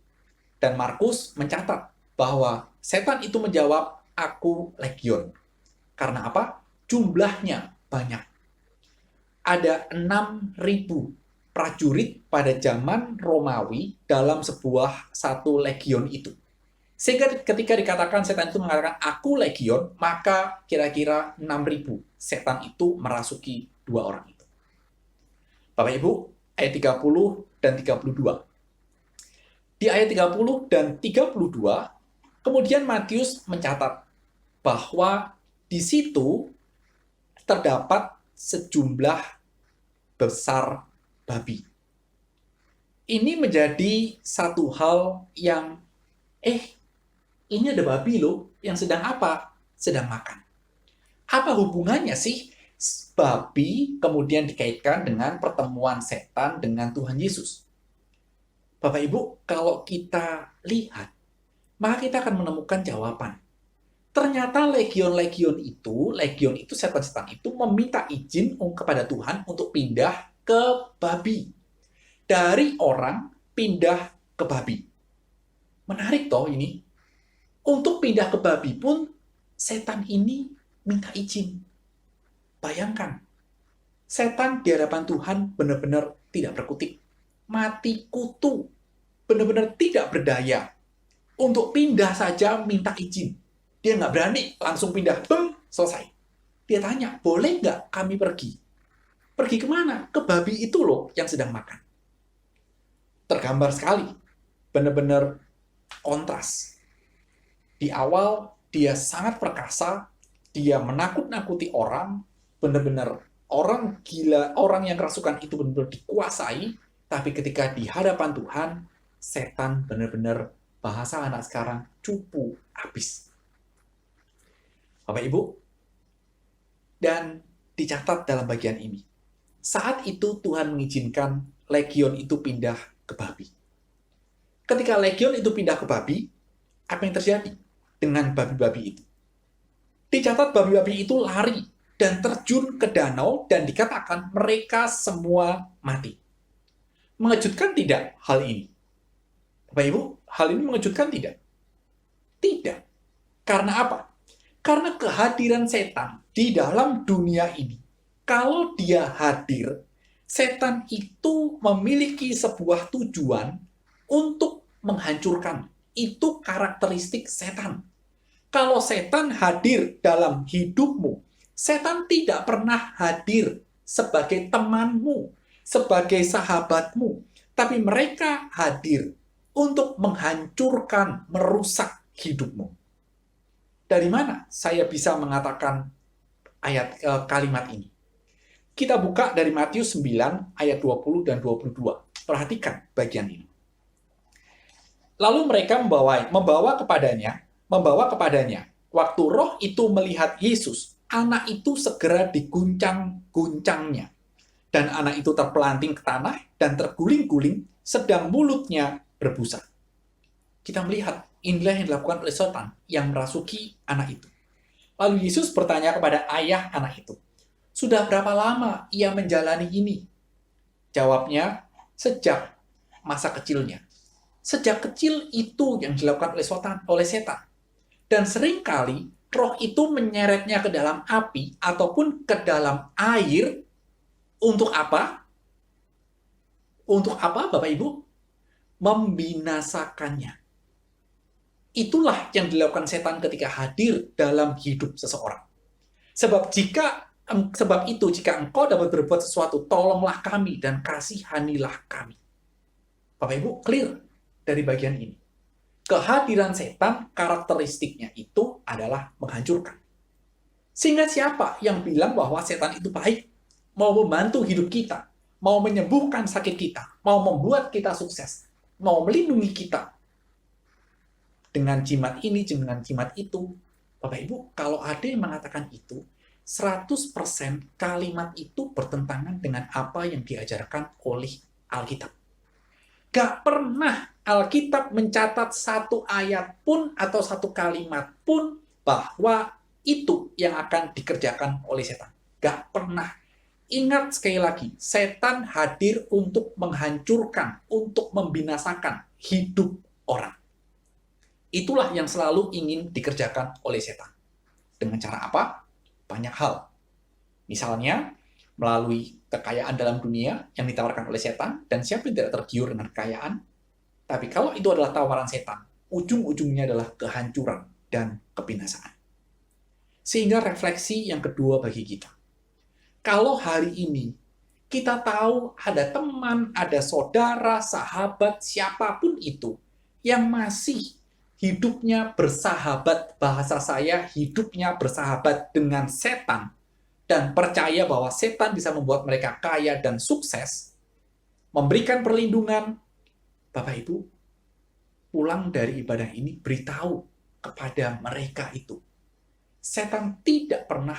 Dan Markus mencatat bahwa setan itu menjawab, aku legion. Karena apa? Jumlahnya banyak. Ada 6.000 prajurit pada zaman Romawi dalam satu legion itu. Sehingga ketika dikatakan setan itu mengatakan aku legion, maka kira-kira 6.000 setan itu merasuki dua orang itu. Bapak Ibu, ayat 30 dan 32. Di ayat 30 dan 32, kemudian Matius mencatat bahwa di situ terdapat sejumlah besar babi. Ini menjadi satu hal yang ini ada babi loh, yang sedang apa? Sedang makan. Apa hubungannya sih babi kemudian dikaitkan dengan pertemuan setan dengan Tuhan Yesus? Bapak Ibu, kalau kita lihat, maka kita akan menemukan jawaban. Ternyata legion itu, setan-setan itu meminta izin kepada Tuhan untuk pindah ke babi. Dari orang pindah ke babi. Menarik toh ini. Untuk pindah ke babi pun, setan ini minta izin. Bayangkan, setan di hadapan Tuhan benar-benar tidak berkutik. Mati kutu. Benar-benar tidak berdaya. Untuk pindah saja minta izin. Dia nggak berani, langsung pindah. Selesai. Dia tanya, boleh nggak kami pergi? Pergi kemana? Ke babi itu loh yang sedang makan. Tergambar sekali. Benar-benar kontras. Di awal, dia sangat perkasa, dia menakut-nakuti orang, benar-benar orang gila, orang yang kerasukan itu benar-benar dikuasai, tapi ketika di hadapan Tuhan, setan benar-benar, bahasa anak sekarang, cupu habis. Bapak Ibu, dan dicatat dalam bagian ini, saat itu Tuhan mengizinkan legion itu pindah ke babi. Ketika legion itu pindah ke babi, apa yang terjadi dengan babi-babi itu? Dicatat babi-babi itu lari dan terjun ke danau dan dikatakan mereka semua mati. Mengejutkan tidak hal ini? Bapak Ibu, hal ini mengejutkan tidak? Tidak. Karena apa? Karena kehadiran setan di dalam dunia ini. Kalau dia hadir, setan itu memiliki sebuah tujuan untuk menghancurkan. Itu karakteristik setan. Kalau setan hadir dalam hidupmu, setan tidak pernah hadir sebagai temanmu, sebagai sahabatmu, tapi mereka hadir untuk menghancurkan, merusak hidupmu. Dari mana saya bisa mengatakan kalimat ini? Kita buka dari Matius 9 ayat 20 dan 22. Perhatikan bagian ini. Lalu mereka membawa kepadanya. Waktu roh itu melihat Yesus, anak itu segera diguncang-guncangnya. Dan anak itu terpelanting ke tanah dan terguling-guling, sedang mulutnya berbusa. Kita melihat, inilah yang dilakukan oleh setan yang merasuki anak itu. Lalu Yesus bertanya kepada ayah anak itu, sudah berapa lama ia menjalani ini? Jawabnya, sejak masa kecilnya. Sejak kecil itu yang dilakukan oleh setan. Dan seringkali roh itu menyeretnya ke dalam api ataupun ke dalam air. Untuk apa? Untuk apa, Bapak Ibu? Membinasakannya. Itulah yang dilakukan setan ketika hadir dalam hidup seseorang. Sebab itu, jika engkau dapat berbuat sesuatu, tolonglah kami dan kasihanilah kami. Bapak Ibu, clear dari bagian ini. Kehadiran setan, karakteristiknya itu adalah menghancurkan. Sehingga siapa yang bilang bahwa setan itu baik, mau membantu hidup kita, mau menyembuhkan sakit kita, mau membuat kita sukses, mau melindungi kita, dengan jimat ini, dengan jimat itu. Bapak Ibu, kalau ada yang mengatakan itu, 100% kalimat itu bertentangan dengan apa yang diajarkan oleh Alkitab. Gak pernah Alkitab mencatat satu ayat pun atau satu kalimat pun bahwa itu yang akan dikerjakan oleh setan. Gak pernah. Ingat sekali lagi, setan hadir untuk menghancurkan, untuk membinasakan hidup orang. Itulah yang selalu ingin dikerjakan oleh setan. Dengan cara apa? Banyak hal. Misalnya, melalui kekayaan dalam dunia yang ditawarkan oleh setan, dan siapa yang tidak tergiur dengan kekayaan? Tapi kalau itu adalah tawaran setan, ujung-ujungnya adalah kehancuran dan kebinasaan. Sehingga refleksi yang kedua bagi kita. Kalau hari ini kita tahu ada teman, ada saudara, sahabat, siapapun itu yang masih hidupnya bersahabat, bahasa saya hidupnya bersahabat dengan setan, dan percaya bahwa setan bisa membuat mereka kaya dan sukses, memberikan perlindungan, Bapak Ibu, pulang dari ibadah ini beritahu kepada mereka itu. Setan tidak pernah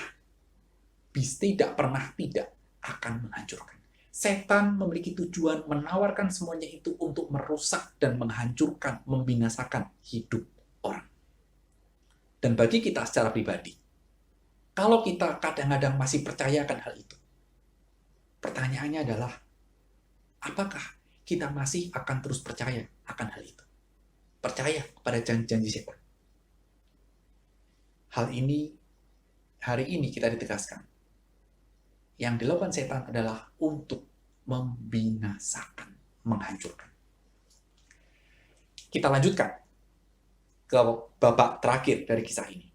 akan menghancurkan. Setan memiliki tujuan menawarkan semuanya itu untuk merusak dan menghancurkan, membinasakan hidup orang. Dan bagi kita secara pribadi, kalau kita kadang-kadang masih percaya akan hal itu, pertanyaannya adalah, apakah kita masih akan terus percaya akan hal itu? Percaya kepada janji-janji setan. Hal ini, hari ini kita ditegaskan. Yang dilakukan setan adalah untuk membinasakan, menghancurkan. Kita lanjutkan ke babak terakhir dari kisah ini.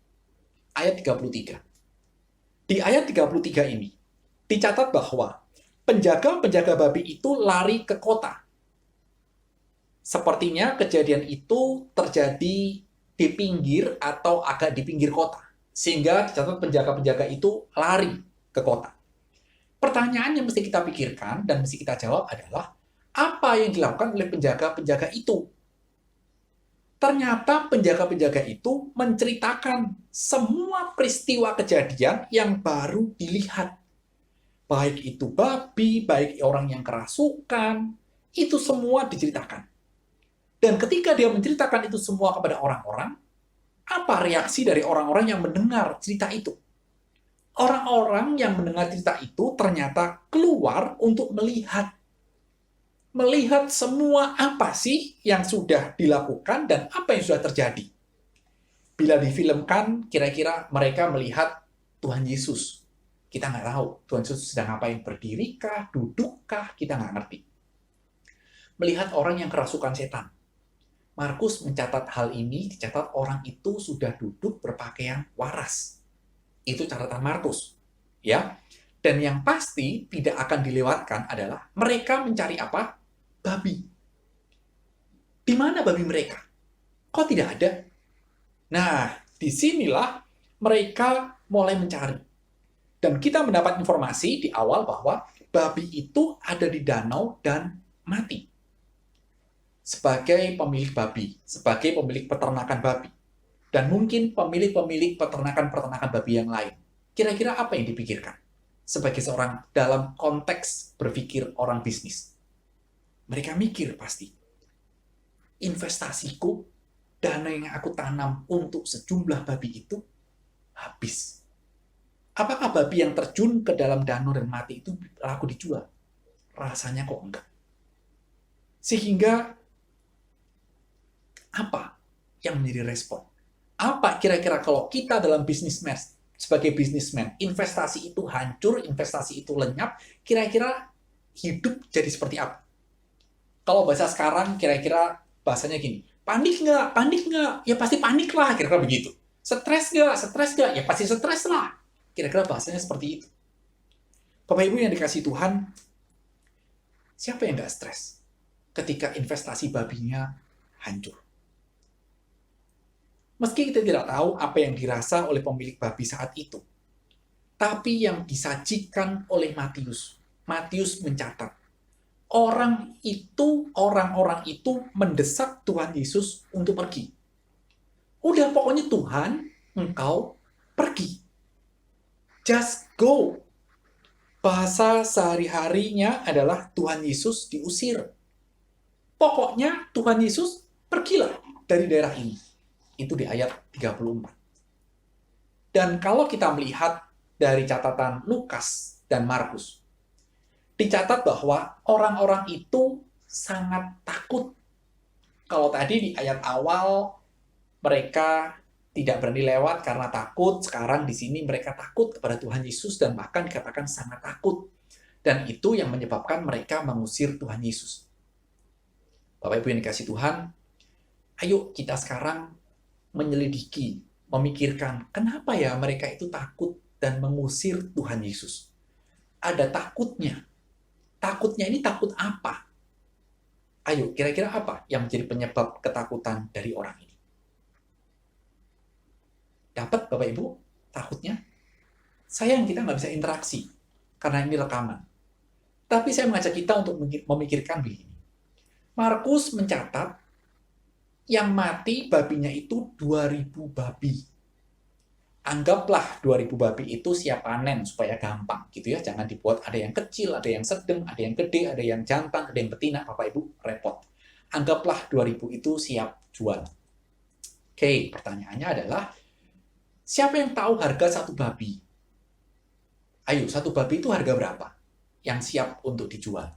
Ayat 33. Di ayat 33 ini, dicatat bahwa penjaga-penjaga babi itu lari ke kota. Sepertinya kejadian itu terjadi di pinggir atau agak di pinggir kota. Sehingga dicatat penjaga-penjaga itu lari ke kota. Pertanyaan yang mesti kita pikirkan dan mesti kita jawab adalah, apa yang dilakukan oleh penjaga-penjaga itu? Ternyata penjaga-penjaga itu menceritakan semua peristiwa kejadian yang baru dilihat. Baik itu babi, baik orang yang kerasukan, itu semua diceritakan. Dan ketika dia menceritakan itu semua kepada orang-orang, apa reaksi dari orang-orang yang mendengar cerita itu? Orang-orang yang mendengar cerita itu ternyata keluar untuk melihat semua apa sih yang sudah dilakukan dan apa yang sudah terjadi. Bila difilmkan, kira-kira mereka melihat Tuhan Yesus. Kita nggak tahu Tuhan Yesus sedang ngapain, berdirikah, dudukkah, kita nggak ngerti. Melihat orang yang kerasukan setan. Markus mencatat hal ini, dicatat orang itu sudah duduk berpakaian waras. Itu catatan Markus. Ya. Dan yang pasti tidak akan dilewatkan adalah mereka mencari apa? Babi. Di mana babi mereka? Kok tidak ada? Nah, disinilah mereka mulai mencari. Dan kita mendapat informasi di awal bahwa babi itu ada di danau dan mati. Sebagai pemilik babi, sebagai pemilik peternakan babi, dan mungkin pemilik-pemilik peternakan babi yang lain. Kira-kira apa yang dipikirkan? Sebagai seorang dalam konteks berpikir orang bisnis. Mereka mikir pasti, investasiku, dana yang aku tanam untuk sejumlah babi itu habis. Apakah babi yang terjun ke dalam danau dan mati itu laku dijual? Rasanya kok enggak. Sehingga, apa yang menjadi respon? Apa kira-kira kalau kita dalam bisnismen, sebagai bisnismen, investasi itu hancur, investasi itu lenyap, kira-kira hidup jadi seperti apa? Kalau bahasa sekarang, kira-kira bahasanya gini, panik nggak? Panik nggak? Ya pasti panik lah, kira-kira begitu. Stres nggak? Stres nggak? Ya pasti stres lah. Kira-kira bahasanya seperti itu. Bapak Ibu yang dikasih Tuhan, siapa yang nggak stres ketika investasi babinya hancur? Meski kita tidak tahu apa yang dirasa oleh pemilik babi saat itu, tapi yang disajikan oleh Matius mencatat, orang-orang itu mendesak Tuhan Yesus untuk pergi. Udah pokoknya Tuhan, engkau pergi. Just go. Bahasa sehari-harinya adalah Tuhan Yesus diusir. Pokoknya Tuhan Yesus pergilah dari daerah ini. Itu di ayat 34. Dan kalau kita melihat dari catatan Lukas dan Markus, dicatat bahwa orang-orang itu sangat takut. Kalau tadi di ayat awal mereka tidak berani lewat karena takut. Sekarang di sini mereka takut kepada Tuhan Yesus dan bahkan dikatakan sangat takut. Dan itu yang menyebabkan mereka mengusir Tuhan Yesus. Bapak Ibu yang dikasih Tuhan, ayo kita sekarang menyelidiki, memikirkan kenapa ya mereka itu takut dan mengusir Tuhan Yesus. Ada takutnya. Takutnya ini takut apa? Ayo, kira-kira apa yang menjadi penyebab ketakutan dari orang ini? Dapat Bapak Ibu takutnya? Sayang kita nggak bisa interaksi karena ini rekaman. Tapi saya mengajak kita untuk memikirkan begini. Markus mencatat yang mati babinya itu 2000 babi. Anggaplah 2000 babi itu siap panen supaya gampang gitu ya. Jangan dibuat ada yang kecil, ada yang sedang, ada yang gede, ada yang jantan, ada yang betina. Bapak Ibu repot. Anggaplah 2000 itu siap jual. Oke, pertanyaannya adalah siapa yang tahu harga satu babi? Ayo, satu babi itu harga berapa yang siap untuk dijual?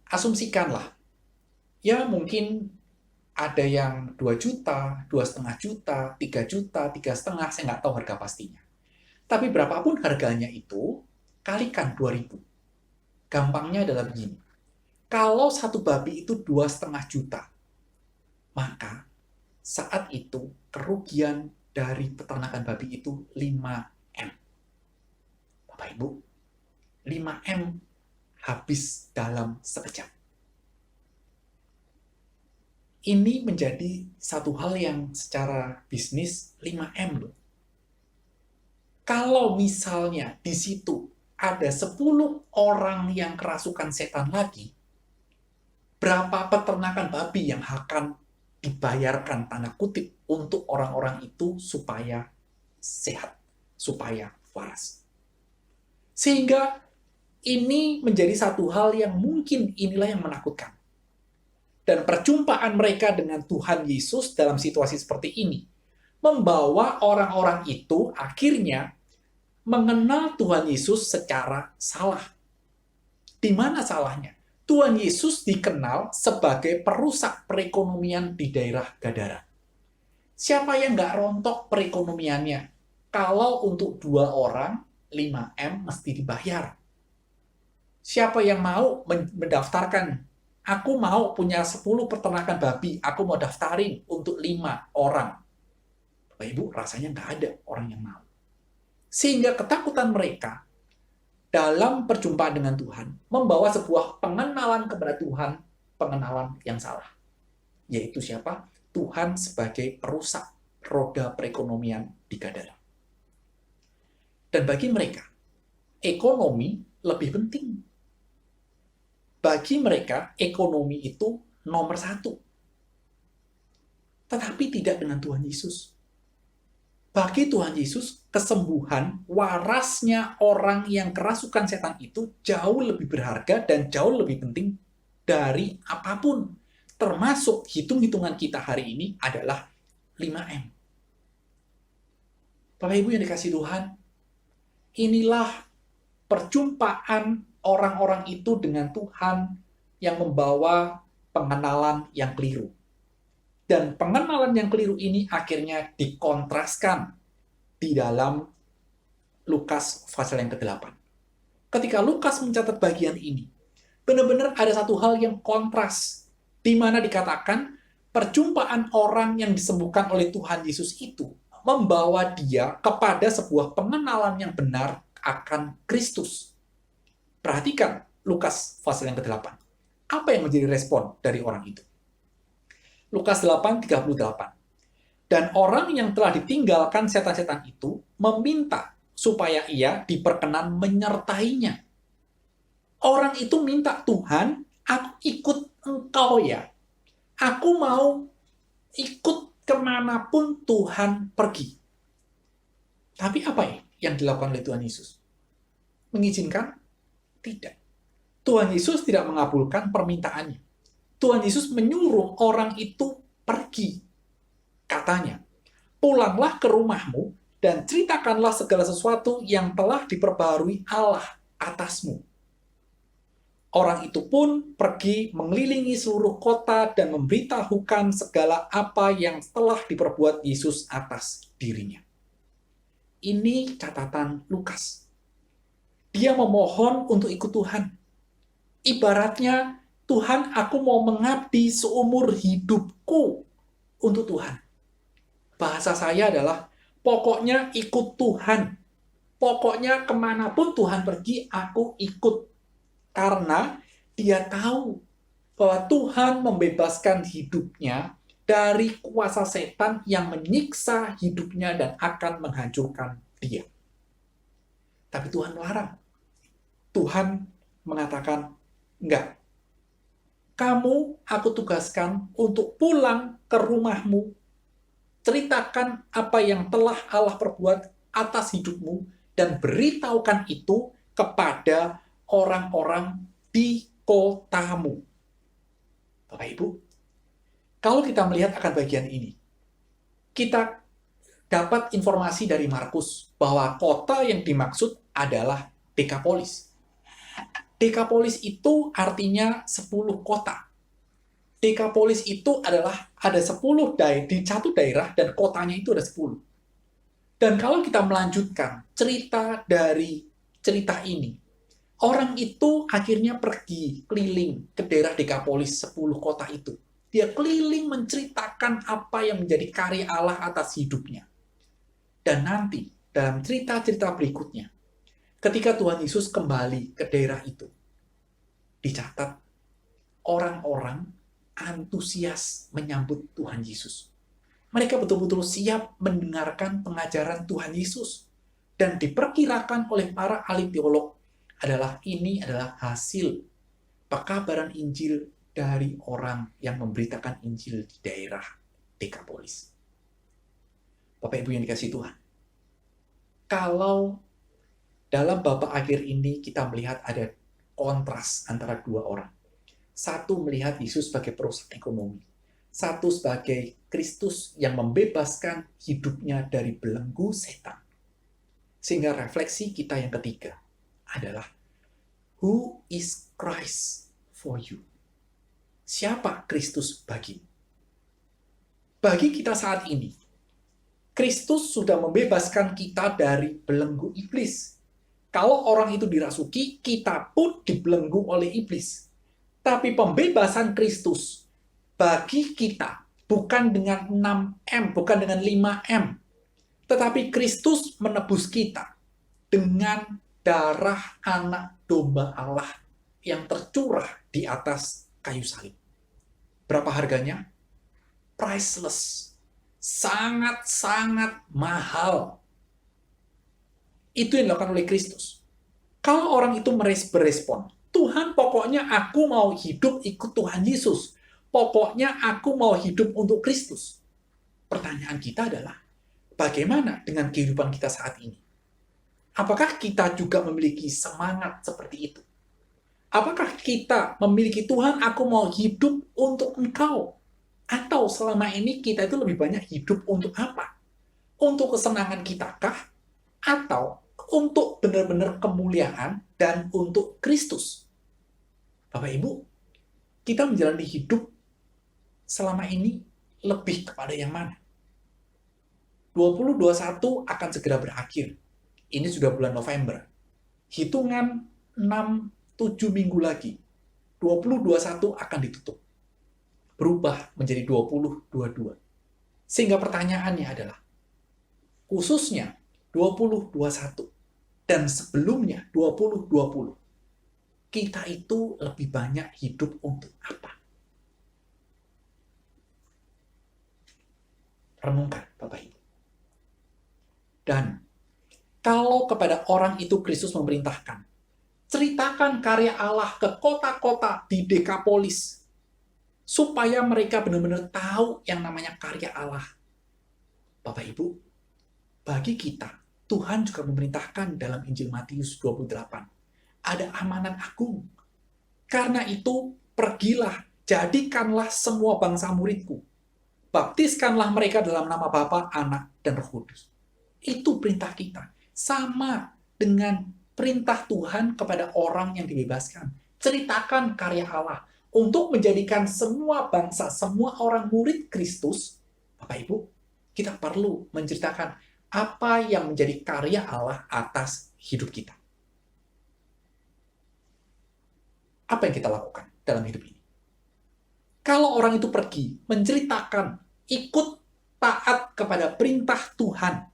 Asumsikanlah. Ya mungkin ada yang 2 juta, 2,5 juta, 3 juta, 3,5, saya nggak tahu harga pastinya. Tapi berapapun harganya itu, kalikan 2000. Gampangnya adalah begini. Kalau satu babi itu 2,5 juta, maka saat itu kerugian dari peternakan babi itu 5M. Bapak Ibu, 5M habis dalam sekejap. Ini menjadi satu hal yang secara bisnis 5M loh. Kalau misalnya di situ ada 10 orang yang kerasukan setan lagi, berapa peternakan babi yang akan dibayarkan tanda kutip untuk orang-orang itu supaya sehat, supaya waras. Sehingga ini menjadi satu hal yang mungkin inilah yang menakutkan. Dan perjumpaan mereka dengan Tuhan Yesus dalam situasi seperti ini membawa orang-orang itu akhirnya mengenal Tuhan Yesus secara salah. Di mana salahnya? Tuhan Yesus dikenal sebagai perusak perekonomian di daerah Gadara. Siapa yang nggak rontok perekonomiannya? Kalau untuk 2 orang, 5M mesti dibayar. Siapa yang mau mendaftarkan? Aku mau punya 10 peternakan babi, aku mau daftarin untuk 5 orang. Bapak Ibu, rasanya nggak ada orang yang mau. Sehingga ketakutan mereka dalam perjumpaan dengan Tuhan membawa sebuah pengenalan kepada Tuhan, pengenalan yang salah. Yaitu siapa? Tuhan sebagai perusak roda perekonomian di Gadara. Dan bagi mereka, ekonomi lebih penting. Bagi mereka, ekonomi itu nomor 1. Tetapi tidak dengan Tuhan Yesus. Bagi Tuhan Yesus, kesembuhan, warasnya orang yang kerasukan setan itu jauh lebih berharga dan jauh lebih penting dari apapun. Termasuk hitung-hitungan kita hari ini adalah 5M. Bapak Ibu yang dikasih Tuhan, inilah perjumpaan orang-orang itu dengan Tuhan yang membawa pengenalan yang keliru. Dan pengenalan yang keliru ini akhirnya dikontraskan di dalam Lukas pasal yang ke-8. Ketika Lukas mencatat bagian ini, benar-benar ada satu hal yang kontras, di mana dikatakan perjumpaan orang yang disembuhkan oleh Tuhan Yesus itu membawa dia kepada sebuah pengenalan yang benar akan Kristus. Perhatikan Lukas pasal yang ke-8. Apa yang menjadi respon dari orang itu? Lukas 8:38. Dan orang yang telah ditinggalkan setan-setan itu meminta supaya ia diperkenan menyertainya. Orang itu minta, Tuhan, aku ikut engkau ya. Aku mau ikut kemanapun Tuhan pergi. Tapi apa yang dilakukan oleh Tuhan Yesus? Mengizinkan? Tidak. Tuhan Yesus tidak mengabulkan permintaannya. Tuhan Yesus menyuruh orang itu pergi. Katanya, pulanglah ke rumahmu dan ceritakanlah segala sesuatu yang telah diperbarui Allah atasmu. Orang itu pun pergi mengelilingi seluruh kota dan memberitahukan segala apa yang telah diperbuat Yesus atas dirinya. Ini catatan Lukas. Dia memohon untuk ikut Tuhan. Ibaratnya, Tuhan, aku mau mengabdi seumur hidupku untuk Tuhan. Bahasa saya adalah, pokoknya ikut Tuhan. Pokoknya kemanapun Tuhan pergi, aku ikut. Karena dia tahu bahwa Tuhan membebaskan hidupnya dari kuasa setan yang menyiksa hidupnya dan akan menghancurkan dia. Tapi Tuhan melarang. Tuhan mengatakan, enggak. Kamu aku tugaskan untuk pulang ke rumahmu. Ceritakan apa yang telah Allah perbuat atas hidupmu dan beritahukan itu kepada orang-orang di kotamu. Bapak Ibu, kalau kita melihat akan bagian ini, kita dapat informasi dari Markus bahwa kota yang dimaksud adalah Dekapolis. Dekapolis itu artinya 10 kota. Dekapolis itu adalah ada 10 di satu daerah dan kotanya itu ada 10. Dan kalau kita melanjutkan cerita dari cerita ini, orang itu akhirnya pergi keliling ke daerah Dekapolis 10 kota itu. Dia keliling menceritakan apa yang menjadi karya Allah atas hidupnya. Dan nanti dalam cerita-cerita berikutnya, ketika Tuhan Yesus kembali ke daerah itu, dicatat orang-orang antusias menyambut Tuhan Yesus. Mereka betul-betul siap mendengarkan pengajaran Tuhan Yesus. Dan diperkirakan oleh para ahli teolog ini adalah hasil pekabaran Injil dari orang yang memberitakan Injil di daerah Dekapolis. Bapak Ibu yang dikasihi Tuhan, kalau dalam babak akhir ini kita melihat ada kontras antara dua orang. Satu melihat Yesus sebagai perusak ekonomi. Satu sebagai Kristus yang membebaskan hidupnya dari belenggu setan. Sehingga refleksi kita yang ketiga adalah, who is Christ for you? Siapa Kristus bagimu? Bagi kita saat ini, Kristus sudah membebaskan kita dari belenggu iblis. Kalau orang itu dirasuki, kita pun dibelenggu oleh iblis. Tapi pembebasan Kristus bagi kita bukan dengan 6M, bukan dengan 5M. Tetapi Kristus menebus kita dengan darah anak domba Allah yang tercurah di atas kayu salib. Berapa harganya? Priceless. Sangat-sangat mahal. Itu yang dilakukan oleh Kristus. Kalau orang itu berespon, Tuhan, pokoknya aku mau hidup ikut Tuhan Yesus. Pokoknya aku mau hidup untuk Kristus. Pertanyaan kita adalah, bagaimana dengan kehidupan kita saat ini? Apakah kita juga memiliki semangat seperti itu? Apakah kita memiliki Tuhan, aku mau hidup untuk Engkau? Atau selama ini kita itu lebih banyak hidup untuk apa? Untuk kesenangan kita kah? Atau untuk benar-benar kemuliaan dan untuk Kristus? Bapak Ibu, kita menjalani hidup selama ini lebih kepada yang mana? 2021 akan segera berakhir. Ini sudah bulan November. Hitungan 6-7 minggu lagi, 2021 akan ditutup. Berubah menjadi 2022. Sehingga pertanyaannya adalah, khususnya 2021 dan sebelumnya 2020, kita itu lebih banyak hidup untuk apa? Renungkan, Bapak Ibu. Dan kalau kepada orang itu Kristus memerintahkan, ceritakan karya Allah ke kota-kota di Dekapolis, supaya mereka benar-benar tahu yang namanya karya Allah. Bapak Ibu, bagi kita, Tuhan juga memerintahkan dalam Injil Matius 28, ada amanat agung. Karena itu, pergilah, jadikanlah semua bangsa muridku. Baptiskanlah mereka dalam nama Bapa, Anak, dan Roh Kudus. Itu perintah kita. Sama dengan perintah Tuhan kepada orang yang dibebaskan. Ceritakan karya Allah. Untuk menjadikan semua bangsa, semua orang murid Kristus, Bapak Ibu, kita perlu menceritakan apa yang menjadi karya Allah atas hidup kita. Apa yang kita lakukan dalam hidup ini? Kalau orang itu pergi, menceritakan, ikut taat kepada perintah Tuhan,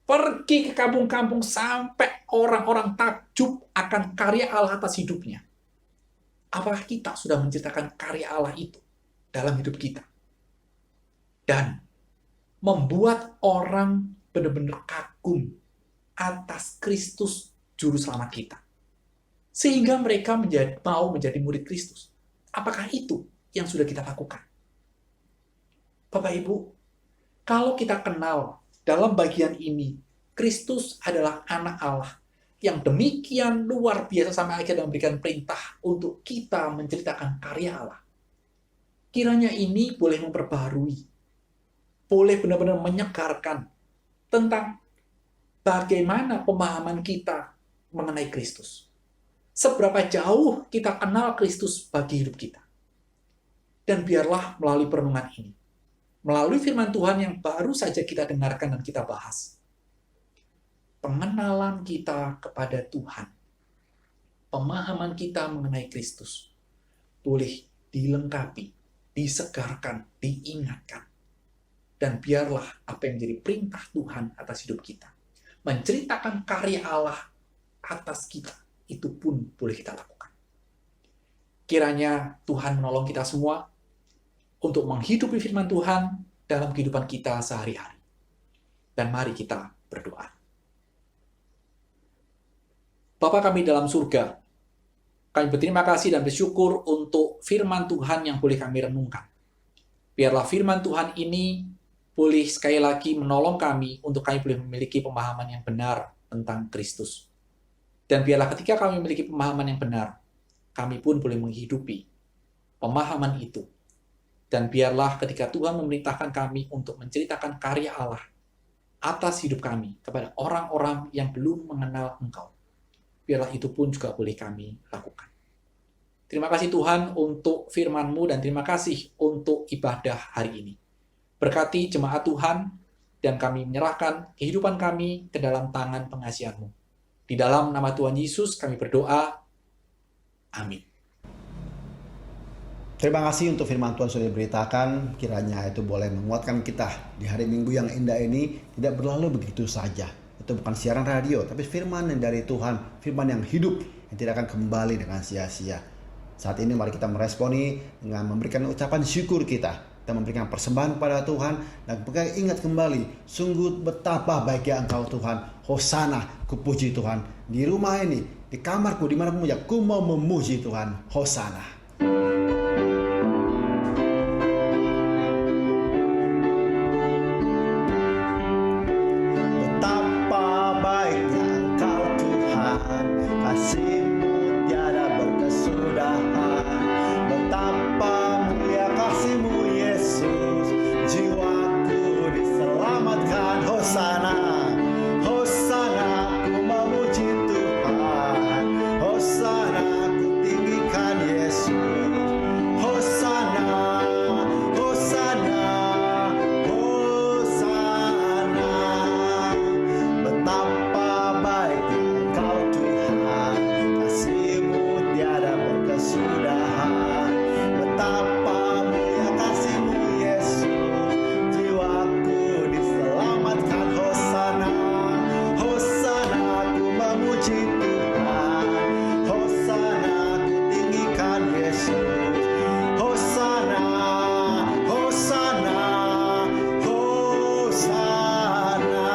pergi ke kampung-kampung sampai orang-orang takjub akan karya Allah atas hidupnya. Apakah kita sudah menceritakan karya Allah itu dalam hidup kita? Dan membuat orang benar-benar kagum atas Kristus Juru Selamat kita. Sehingga mereka mau menjadi murid Kristus. Apakah itu yang sudah kita lakukan? Bapak Ibu, kalau kita kenal dalam bagian ini, Kristus adalah anak Allah yang demikian luar biasa sampai akhirnya memberikan perintah untuk kita menceritakan karya Allah. Kiranya ini boleh memperbaharui, boleh benar-benar menyegarkan tentang bagaimana pemahaman kita mengenai Kristus. Seberapa jauh kita kenal Kristus bagi hidup kita. Dan biarlah melalui perenungan ini, melalui firman Tuhan yang baru saja kita dengarkan dan kita bahas, pengenalan kita kepada Tuhan, pemahaman kita mengenai Kristus, boleh dilengkapi, disegarkan, diingatkan. Dan biarlah apa yang menjadi perintah Tuhan atas hidup kita, menceritakan karya Allah atas kita, itu pun boleh kita lakukan. Kiranya Tuhan menolong kita semua untuk menghidupi firman Tuhan dalam kehidupan kita sehari-hari. Dan mari kita berdoa. Bapa kami dalam surga, kami berterima kasih dan bersyukur untuk firman Tuhan yang boleh kami renungkan. Biarlah firman Tuhan ini boleh sekali lagi menolong kami untuk kami boleh memiliki pemahaman yang benar tentang Kristus. Dan biarlah ketika kami memiliki pemahaman yang benar, kami pun boleh menghidupi pemahaman itu. Dan biarlah ketika Tuhan memerintahkan kami untuk menceritakan karya Allah atas hidup kami kepada orang-orang yang belum mengenal Engkau, biarlah itu pun juga boleh kami lakukan. Terima kasih Tuhan untuk firman-Mu dan terima kasih untuk ibadah hari ini. Berkati jemaat Tuhan dan kami menyerahkan kehidupan kami ke dalam tangan pengasihan-Mu. Di dalam nama Tuhan Yesus kami berdoa. Amin. Terima kasih untuk firman Tuhan sudah diberitakan. Kiranya itu boleh menguatkan kita di hari Minggu yang indah ini. Tidak berlalu begitu saja. Itu bukan siaran radio, tapi firman yang dari Tuhan. Firman yang hidup, yang tidak akan kembali dengan sia-sia. Saat ini mari kita meresponi dengan memberikan ucapan syukur kita. Kita memberikan persembahan kepada Tuhan. Dan ingat kembali, sungguh betapa baiknya Engkau Tuhan. Hosana, kupuji Tuhan. Di rumah ini, di kamarku, di mana pun ku mau memuji Tuhan. Hosana. Kasih-Mu tiada berkesudahan, betapa mulia kasih-Mu Yesus, jiwaku diselamatkan. Hosana, Hosana, ku memuji Tuhan, Hosana, ku tinggikan Yesus, Hosana, Hosana, Hosana, betapa baiknya Engkau Tuhan, kasih-Mu tiada berkesudahan, betapa mulia kasih-Mu Yesus, jiwaku diselamatkan. Hosana, Hosana, ku memuji Tuhan, Hosana, ku tinggikan Yesus, Hosana, Hosana, Hosana.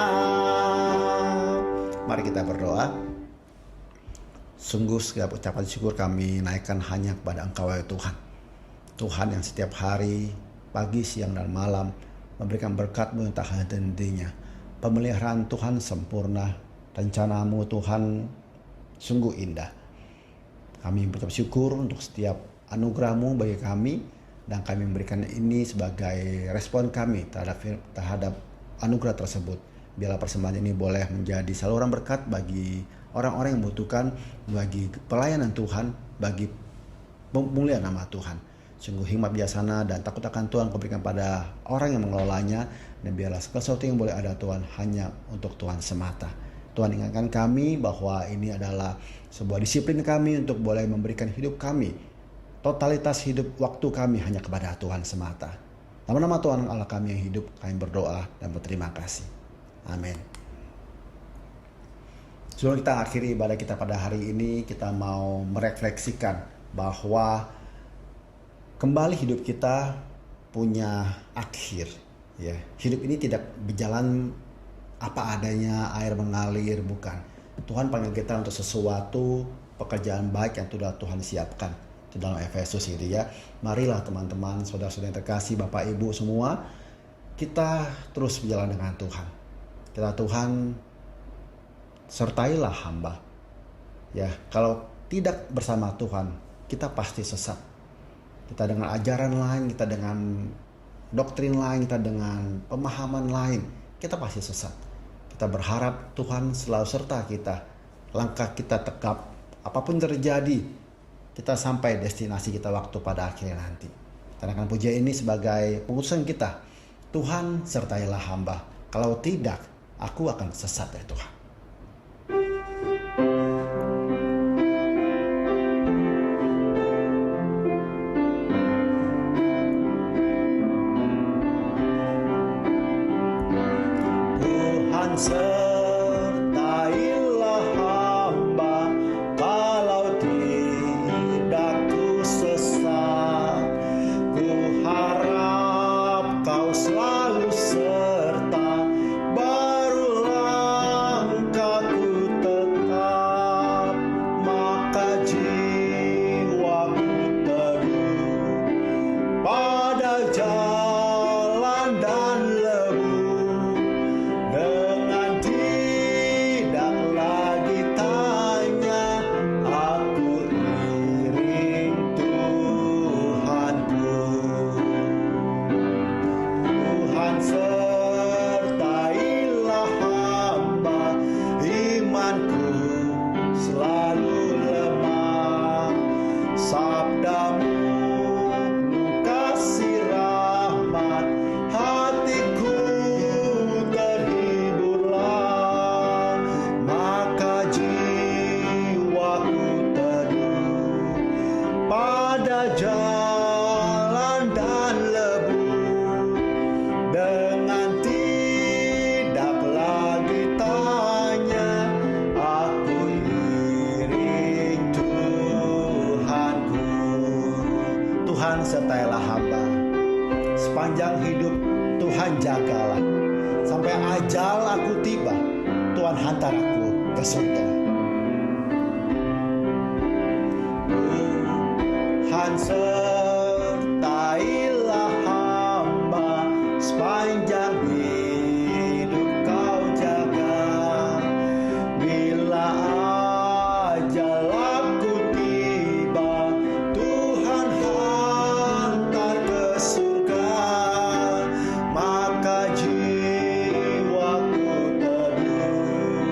Mari kita berdoa. Sungguh segala ucapan syukur kami naikkan hanya kepada Engkau ya Tuhan. Tuhan yang setiap hari, pagi, siang, dan malam memberikan berkat-Mu yang tak henti-hentinya. Pemeliharaan Tuhan sempurna, rencana-Mu Tuhan sungguh indah. Kami berucap syukur untuk setiap anugerah-Mu bagi kami, dan kami memberikan ini sebagai respon kami terhadap anugerah tersebut. Biarlah persembahan ini boleh menjadi saluran berkat bagi orang-orang yang membutuhkan, bagi pelayanan Tuhan, bagi pemulihan nama Tuhan. Sungguh hikmat bijaksana dan takut akan Tuhan Kau berikan pada orang yang mengelolanya, dan biarlah segala sesuatu yang boleh ada Tuhan hanya untuk Tuhan semata. Tuhan ingatkan kami bahwa ini adalah sebuah disiplin kami untuk boleh memberikan hidup kami, totalitas hidup waktu kami hanya kepada Tuhan semata. Nama-nama Tuhan Allah kami yang hidup, kami berdoa dan berterima kasih. Amin. Sebelum kita akhiri ibadah kita pada hari ini, kita mau merefleksikan bahwa kembali hidup kita punya akhir. Ya, hidup ini tidak berjalan apa adanya, air mengalir, bukan. Tuhan panggil kita untuk sesuatu pekerjaan baik yang sudah Tuhan siapkan. Itu dalam Efesus itu ya. Marilah teman-teman, saudara-saudara yang terkasih, Bapak Ibu semua, kita terus berjalan dengan Tuhan. Kita Tuhan, sertailah hamba. Ya, kalau tidak bersama Tuhan, kita pasti sesat. Kita dengan ajaran lain, kita dengan doktrin lain, kita dengan pemahaman lain, kita pasti sesat. Kita berharap Tuhan selalu serta kita. Langkah kita tegap, apapun terjadi, kita sampai destinasi kita waktu pada akhirnya nanti. Kita akan puji ini sebagai pengurusan kita. Tuhan sertailah hamba. Kalau tidak, aku akan sesat ya Tuhan. Sertailah hamba, kalau tidak ku sesat. Ku harap Kau selalu serta, baru langkahku tetap. Maka jiwaku teduh pada jalan dan lebu. Jalan dan lebu, dengan tidak lagi tanya, aku iring Tuhanku. Tuhan sertailah hamba, sepanjang hidup Tuhan jagalah, sampai ajal aku tiba, Tuhan hantar aku ke surga. Sertailah hamba, sepanjang hidup Kau jaga. Bila ajal aku tiba, Tuhan hantar ke surga. Maka jiwaku teduh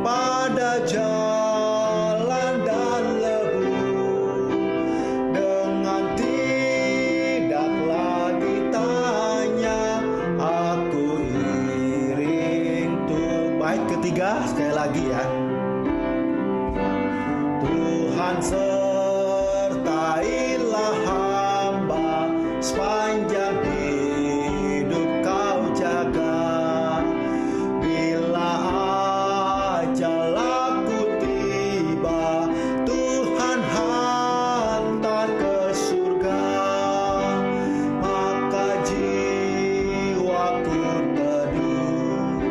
pada jalan dan lebu. Ketiga, sekali lagi ya. Tuhan sertailah hamba, sepanjang hidup Kau jaga. Bila ajal aku tiba, Tuhan hantar ke surga. Maka jiwaku teduh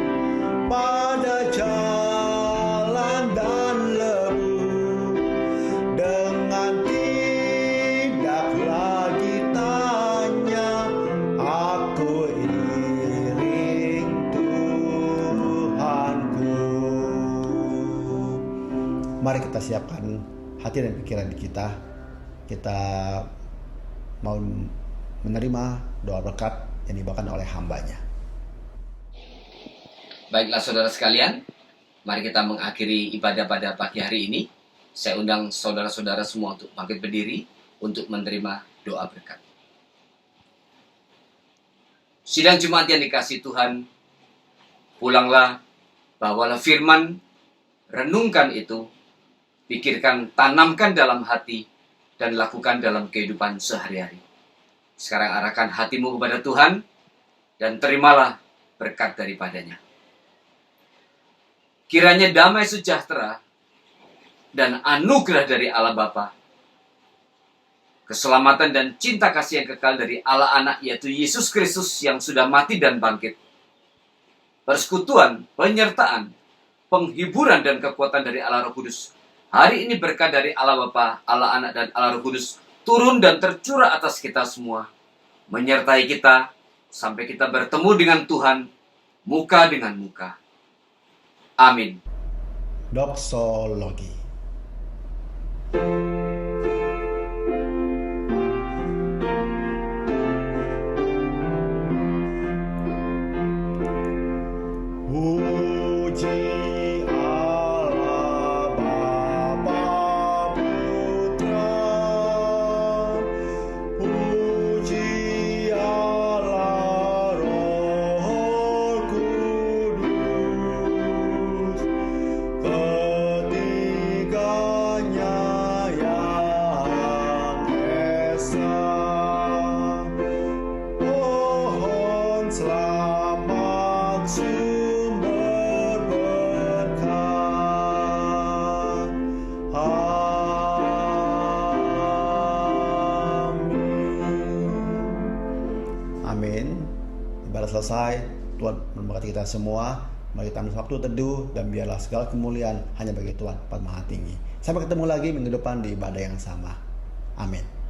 pada jalan dan lebu, dengan tidak lagi tanya, aku iring Tuhanku. Mari kita siapkan hati dan pikiran kita. Kita mau menerima doa berkat yang dibawakan oleh hambanya. Baiklah saudara sekalian, mari kita mengakhiri ibadah pada pagi hari ini Saya undang saudara-saudara semua untuk bangkit berdiri untuk menerima doa berkat. Sidang jemaat yang dikasihi Tuhan, pulanglah, bawalah firman, renungkan itu, pikirkan, tanamkan dalam hati, dan lakukan dalam kehidupan sehari-hari. Sekarang arahkan hatimu kepada Tuhan, dan terimalah berkat daripadanya. Kiranya damai sejahtera dan anugerah dari Allah Bapa, keselamatan dan cinta kasih yang kekal dari Allah Anak, yaitu Yesus Kristus yang sudah mati dan bangkit, persekutuan, penyertaan, penghiburan dan kekuatan dari Allah Roh Kudus, hari ini berkat dari Allah Bapa, Allah Anak, dan Allah Roh Kudus turun dan tercurah atas kita semua, menyertai kita sampai kita bertemu dengan Tuhan muka dengan muka. Amin. Doksologi. Puji Allah Bapa Putra, puji Allah Roh Kudus, ketiganya yang esa. Pohon selamat sumber berkat. Amin. Ibadah selesai. Tuhan memberkati kita semua. Mari kita ambil waktu teduh dan biarlah segala kemuliaan hanya bagi Tuhan Maha Tinggi. Sampai ketemu lagi minggu depan di ibadah yang sama. Amin.